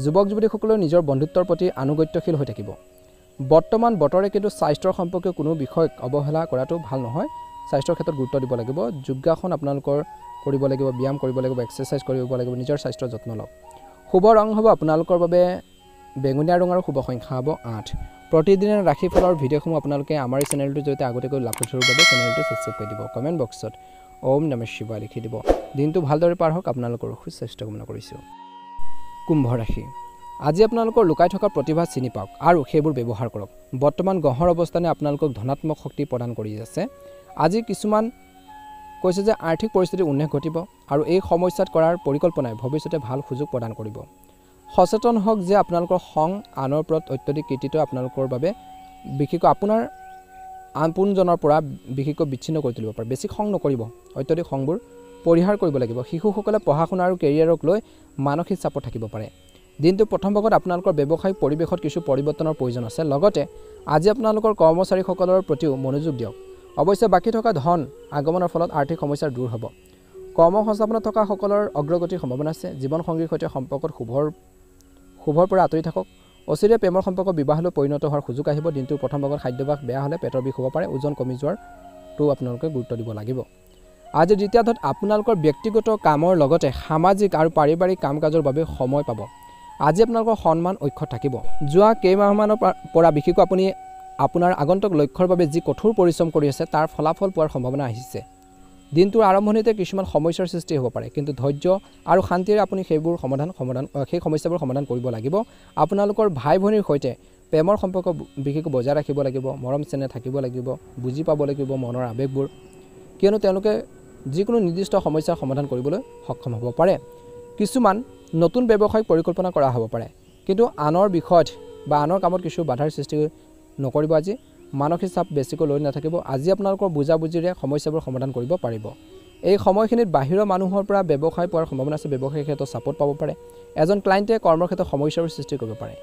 যুৱক যুৱতীসকলেও নিজৰ বন্ধুত্বৰ প্ৰতি আনুগত্যশীল হৈ থাকিব। বৰ্তমান বতৰে কিন্তু স্বাস্থ্যৰ সম্পৰ্কীয় কোনো বিষয়ক অৱহেলা কৰাটো ভাল নহয়। স্বাস্থ্যৰ ক্ষেত্ৰত গুৰুত্ব দিব লাগিব। যোগাসন আপোনালোকৰ কৰিব লাগিব, ব্যায়াম কৰিব লাগিব, এক্সাৰচাইজ কৰিব লাগিব। নিজৰ স্বাস্থ্যৰ যত্ন লওক। শুভ ৰং হ'ব আপোনালোকৰ বাবে বেঙুনীয়া ৰং আৰু শুভ সংখ্যা হ'ব 8। প্ৰতিদিনে ৰাশিফলৰ ভিডিঅ'সমূহ আপোনালোকে আমাৰ এই চেনেলটোৰ জৰিয়তে আগতীয়াকৈ লাভ কৰিবৰ বাবে চেনেলটো ছাবস্ক্ৰাইব কৰি দিব। কমেণ্ট বক্সত ওম নমঃ শিৱায় লিখি দিব। দিনটো ভালদৰে পাৰ হওক। আপোনালোকৰ সুস্বাস্থ্য কামনা কৰিছোঁ। কুম্ভ ৰাশি আজি আপোনালোকৰ লুকাই থকা প্ৰতিভা চিনি পাওক আৰু সেইবোৰ ব্যৱহাৰ কৰক। বৰ্তমান গ্ৰহৰ অৱস্থানে আপোনালোকক ধনাত্মক শক্তি প্ৰদান কৰি আছে। আজি কিছুমান কৈছে যে আৰ্থিক পৰিস্থিতিৰ উন্নতি ঘটিব আৰু এই সমস্যাত কৰাৰ পৰিকল্পনাই ভৱিষ্যতে ভাল সুযোগ প্ৰদান কৰিব। সচেতন হওক যে আপোনালোকৰ খং আনৰ ওপৰত অত্যধিক কৃতিত্ব আপোনালোকৰ বাবে বিশেষকৈ আপোনাৰ আপোনজনৰ পৰা বিশেষকৈ বিচ্ছিন্ন কৰি তুলিব পাৰে। বেছি খং নকৰিব। অত্যধিক খংবোৰ পৰিহাৰ কৰিব লাগিব। শিশুসকলে পঢ়া শুনা আৰু কেৰিয়াৰক লৈ মানসিক চাপত থাকিব পাৰে। দিনটো প্ৰথম ভাগত আপোনালোকৰ ব্যৱসায়িক পৰিৱেশত কিছু পৰিৱৰ্তনৰ প্ৰয়োজন আছে। লগতে আজি আপোনালোকৰ কৰ্মচাৰীসকলৰ প্ৰতিও মনোযোগ দিয়ক। অৱশ্যে বাকী থকা ধন আগমনৰ ফলত আৰ্থিক সমস্যা দূৰ হ'ব। কৰ্ম সংস্থাপনত থকা সকলৰ অগ্ৰগতিৰ সম্ভাৱনা আছে। জীৱনসংগীৰ সৈতে সম্পৰ্কত শুভৰ পৰা আঁতৰি থাকক। অচিৰে প্ৰেমৰ সম্পৰ্ক বিবাহলৈ পৰিণত হোৱাৰ সুযোগ আহিব। দিনটোৰ প্ৰথম ভাগত খাদ্যাভ্যাস বেয়া হ'লে পেটৰ বিষ হ'ব পাৰে। ওজন কমি যোৱাৰটো আপোনালোকে গুৰুত্ব দিব লাগিব। আজি দ্বিতীয়াৰ্ধত আপোনালোকৰ ব্যক্তিগত কামৰ লগতে সামাজিক আৰু পাৰিবাৰিক কাম কাজৰ বাবে সময় পাব। আজি আপোনালোকৰ সন্মান অক্ষত থাকিব। যোৱা কেইমাহমানৰ পৰা বিশেষকৈ আপুনি আপোনাৰ আগন্তুক লক্ষ্যৰ বাবে যি কঠোৰ পৰিশ্ৰম কৰি আছে তাৰ ফলাফল পোৱাৰ সম্ভাৱনা আহিছে। দিনটোৰ আৰম্ভণিতে কিছুমান সমস্যাৰ সৃষ্টি হ'ব পাৰে, কিন্তু ধৈৰ্য আৰু শান্তিৰে আপুনি সেই সমস্যাবোৰ সমাধান কৰিব লাগিব। আপোনালোকৰ ভাই ভনীৰ সৈতে প্ৰেমৰ সম্পৰ্ক বিশেষকৈ বজাই ৰাখিব লাগিব, মৰম চেনেহ থাকিব লাগিব, বুজি পাব লাগিব মনৰ আৱেগবোৰ, কিয়নো তেওঁলোকে যিকোনো নিৰ্দিষ্ট সমস্যাৰ সমাধান কৰিবলৈ সক্ষম হ'ব পাৰে। কিছুমান নতুন ব্যৱসায়িক পৰিকল্পনা কৰা হ'ব পাৰে, কিন্তু আনৰ বিষয়ত বা আনৰ কামত কিছু বাধাৰ সৃষ্টি নকৰিব। আজি মানসিক চাপ বেছিকৈ লৈ নাথাকিব। আজি আপোনালোকৰ বুজাবুজিৰে সমস্যাবোৰ সমাধান কৰিব পাৰিব। এই সময়খিনিত বাহিৰৰ মানুহৰ পৰা ব্যৱসায় পোৱাৰ সম্ভাৱনা আছে, ব্যৱসায়িক ক্ষেত্ৰত ছাপোৰ্ট পাব পাৰে। এজন ক্লায়েণ্টে কৰ্মৰ ক্ষেত্ৰত সমস্যাৰ সৃষ্টি কৰিব পাৰে।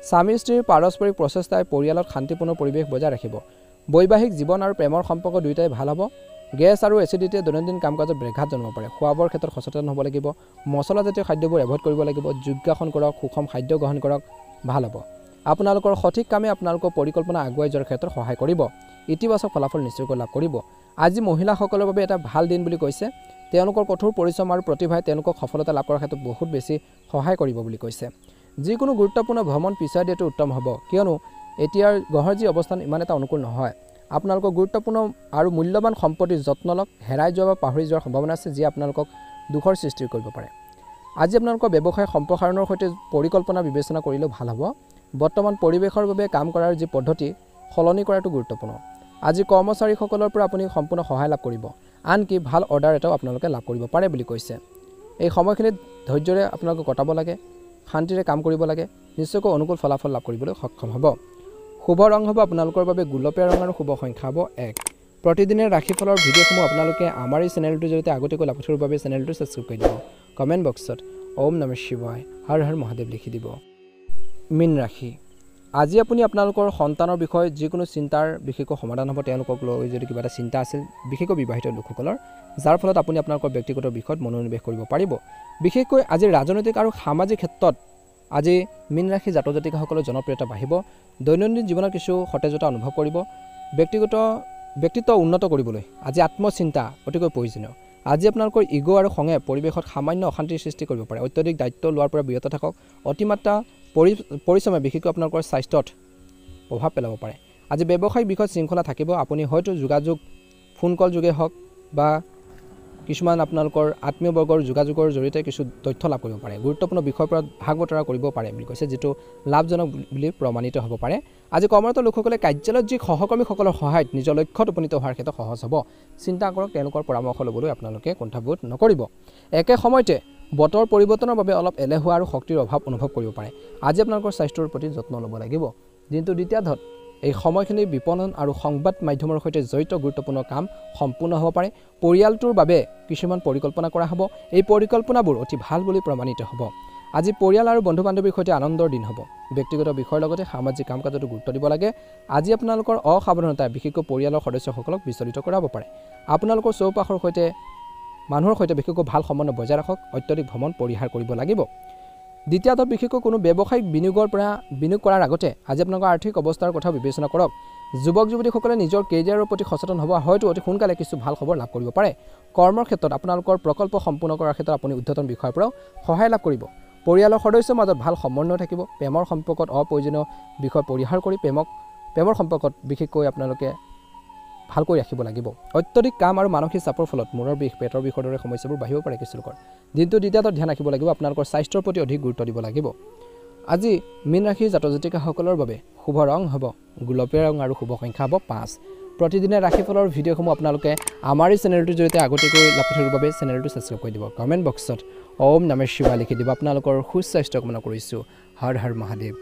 স্বামী স্ত্ৰীৰ পাৰস্পৰিক প্ৰচেষ্টাই পৰিয়ালত শান্তিপূৰ্ণ পৰিৱেশ বজাই ৰাখিব। বৈবাহিক জীৱন আৰু প্ৰেমৰ সম্পৰ্ক দুয়োটাই ভাল হ'ব। গেছ আৰু এচিডিটিয়ে দৈনন্দিন কাম কাজত ব্যাঘাত জন্মাব পাৰে। খোৱা বোৱাৰ ক্ষেত্ৰত সচেতন হ'ব লাগিব। মছলাজাতীয় খাদ্যবোৰ এভইড কৰিব লাগিব। যোগাসন কৰক, সুষম খাদ্য গ্ৰহণ কৰক, ভাল হ'ব। আপোনালোকৰ সঠিক কামে আপোনালোকৰ পৰিকল্পনা আগুৱাই যোৱাৰ ক্ষেত্ৰত সহায় কৰিব। ইতিবাচক ফলাফল নিশ্চয়কৈ লাভ কৰিব। আজি মহিলাসকলৰ বাবে এটা ভাল দিন বুলি কৈছে। তেওঁলোকৰ কঠোৰ পৰিশ্ৰম আৰু প্ৰতিভাই তেওঁলোকক সফলতা লাভ কৰাৰ ক্ষেত্ৰত বহুত বেছি সহায় কৰিব বুলি কৈছে। যিকোনো গুৰুত্বপূৰ্ণ ভ্ৰমণ পিছুৱাই দিয়াটো উত্তম হ'ব, কিয়নো এতিয়াৰ গ্ৰহৰ যি অৱস্থান ইমান এটা অনুকূল নহয়। আপোনালোকৰ গুৰুত্বপূৰ্ণ আৰু মূল্যৱান সম্পত্তিৰ যত্ন লওক। হেৰাই যোৱা বা পাহৰি যোৱাৰ সম্ভাৱনা আছে, যিয়ে আপোনালোকক দুখৰ সৃষ্টি কৰিব পাৰে। আজি আপোনালোকৰ ব্যৱসায় সম্প্ৰসাৰণৰ সৈতে পৰিকল্পনা বিবেচনা কৰিলেও ভাল হ'ব। বৰ্তমান পৰিৱেশৰ বাবে কাম কৰাৰ যি পদ্ধতি সলনি কৰাটো গুৰুত্বপূৰ্ণ। আজি কৰ্মচাৰীসকলৰ পৰা আপুনি সম্পূৰ্ণ সহায় লাভ কৰিব, আনকি ভাল অৰ্ডাৰ এটাও আপোনালোকে লাভ কৰিব পাৰে বুলি কৈছে। এই সময়খিনিত ধৈৰ্যৰে আপোনালোকে কটাব লাগে, শান্তিৰে কাম কৰিব লাগে, নিশ্চয়কৈ অনুকূল ফলাফল লাভ কৰিবলৈ সক্ষম হ'ব। শুভ ৰং হ'ব আপোনালোকৰ বাবে গুলপীয়া ৰং আৰু শুভ সংখ্যা হ'ব 1। প্ৰতিদিনে ৰাশিফলৰ ভিডিঅ'সমূহ আপোনালোকে আমাৰ এই চেনেলটোৰ জৰিয়তে আগতীয়াকৈ লাভ কৰিবৰ বাবে চেনেলটো ছাবস্ক্ৰাইব কৰি দিব। কমেণ্ট বক্সত ওম নমঃ শিৱায়, হৰ হৰ মহাদেৱ লিখি দিব। মীন ৰাশি, আজি আপুনি আপোনালোকৰ সন্তানৰ বিষয়ে যিকোনো চিন্তাৰ বিশেষকৈ সমাধান হ'ব। তেওঁলোকক লৈ যদি কিবা এটা চিন্তা আছিল, বিশেষকৈ বিবাহিত লোকসকলৰ, যাৰ ফলত আপুনি আপোনালোকৰ ব্যক্তিগত বিষয়ত মনোনিৱেশ কৰিব পাৰিব। বিশেষকৈ আজি ৰাজনৈতিক আৰু সামাজিক ক্ষেত্ৰত আজি মীন ৰাশি জাতক জাতিকাসকলৰ জনপ্ৰিয়তা বাঢ়িব। দৈনন্দিন জীৱনত কিছু সতেজতা অনুভৱ কৰিব। ব্যক্তিত্ব উন্নত কৰিবলৈ আজি আত্মচিন্তা অতিকৈ প্ৰয়োজনীয়। আজি আপোনালোকৰ ইগ' আৰু খঙে পৰিৱেশত সামান্য অশান্তিৰ সৃষ্টি কৰিব পাৰে। অত্যাধিক দায়িত্ব লোৱাৰ পৰা বিৰত থাকক। অতিমাত্ৰা পৰিশ্ৰমে বিশেষকৈ আপোনালোকৰ স্বাস্থ্যত প্ৰভাৱ পেলাব পাৰে। আজি ব্যৱসায়িক বিষয়ত শৃংখলা থাকিব। আপুনি হয়তো যোগাযোগ ফোন কল যোগে হওক বা কিছুমান আপোনালোকৰ আত্মীয়বৰ্গৰ যোগাযোগৰ জৰিয়তে কিছু তথ্য লাভ কৰিব পাৰে। গুৰুত্বপূৰ্ণ বিষয়ৰ পৰা ভাগ বতৰা কৰিব পাৰে বুলি কৈছে, যিটো লাভজনক বুলি প্ৰমাণিত হ'ব পাৰে। আজি কৰ্মৰত লোকসকলে কাৰ্যালয়ত যি সহকৰ্মীসকলৰ সহায়ত নিজৰ লক্ষ্যত উপনীত হোৱাৰ ক্ষেত্ৰত সহজ হ'ব। চিন্তা কৰক, তেওঁলোকৰ পৰামৰ্শ ল'বলৈ আপোনালোকে কুণ্ঠাবোধ নকৰিব। একে সময়তে বতৰ পৰিৱৰ্তনৰ বাবে অলপ এলেহুৱা আৰু শক্তিৰ অভাৱ অনুভৱ কৰিব পাৰে। আজি আপোনালোকৰ স্বাস্থ্যৰ প্ৰতি যত্ন ল'ব লাগিব। দিনটো দ্বিতীয়াৰ্ধত এই সময়খিনি বিপণন আৰু সংবাদ মাধ্যমৰ সৈতে জড়িত গুৰুত্বপূৰ্ণ কাম সম্পূৰ্ণ হ'ব পাৰে। পৰিয়ালটোৰ বাবে কিছুমান পৰিকল্পনা কৰা হ'ব। এই পৰিকল্পনাবোৰ অতি ভাল বুলি প্ৰমাণিত হ'ব। আজি পৰিয়াল আৰু বন্ধু বান্ধৱীৰ সৈতে আনন্দৰ দিন হ'ব। ব্যক্তিগত বিষয়ৰ লগতে সামাজিক কাম কাজতো গুৰুত্ব দিব লাগে। আজি আপোনালোকৰ অসাৱধানতাই বিশেষকৈ পৰিয়ালৰ সদস্যসকলক বিচলিত কৰাব পাৰে। আপোনালোকৰ চৌপাশৰ সৈতে মানুহৰ সৈতে বিশেষকৈ ভাল সম্বন্ধ বজাই ৰাখক। অত্যাধিক ভ্ৰমণ পৰিহাৰ কৰিব লাগিব। দ্বিতীয়তে বিশেষকৈ কোনো ব্যৱসায়িক বিনিয়োগ কৰাৰ আগতে আজি আপোনালোকৰ আৰ্থিক অৱস্থাৰ কথা বিবেচনা কৰক। যুৱক যুৱতীসকলে নিজৰ কেৰিয়াৰৰ প্ৰতি সচেতন হ'ব, হয়তো অতি সোনকালে কিছু ভাল খবৰ লাভ কৰিব পাৰে। কৰ্মৰ ক্ষেত্ৰত আপোনালোকৰ প্ৰকল্প সম্পূৰ্ণ কৰাৰ ক্ষেত্ৰত আপুনি ঊৰ্ধ্বতন বিষয়ৰ পৰাও সহায় লাভ কৰিব। পৰিয়ালৰ সদস্যৰ মাজত ভাল সমন্বয় থাকিব। প্ৰেমৰ সম্পৰ্কত অপ্ৰয়োজনীয় বিষয় পৰিহাৰ কৰি প্ৰেমৰ সম্পৰ্কত বিশেষকৈ আপোনালোকে ভালকৈ ৰাখিব লাগিব। অত্যাধিক কাম আৰু মানসিক চাপৰ ফলত মূৰৰ বিষ, পেটৰ বিষৰ দৰে সমস্যাবোৰ বাঢ়িব পাৰে কিছু লোকৰ। দিনটো দ্বিতীয়ত ধ্যান ৰাখিব লাগিব। আপোনালোকৰ স্বাস্থ্যৰ প্ৰতি অধিক গুৰুত্ব দিব লাগিব। আজি মীন ৰাশিৰ জাতক জাতিকাসকলৰ বাবে শুভ ৰং হ'ব গুলপীয়া ৰং আৰু শুভ সংখ্যা হ'ব 5। প্ৰতিদিনে ৰাশিফলৰ ভিডিঅ'সমূহ আপোনালোকে আমাৰ এই চেনেলটোৰ জৰিয়তে আগতীয়াকৈ লাভ কৰিবৰ বাবে চেনেলটো ছাবস্ক্ৰাইব কৰি দিব। কমেণ্ট বক্সত ওম নমঃ শিৱায় লিখি দিব। আপোনালোকৰ সুস্বাস্থ্য কামনা কৰিছোঁ। হৰ হৰ মহাদেৱ।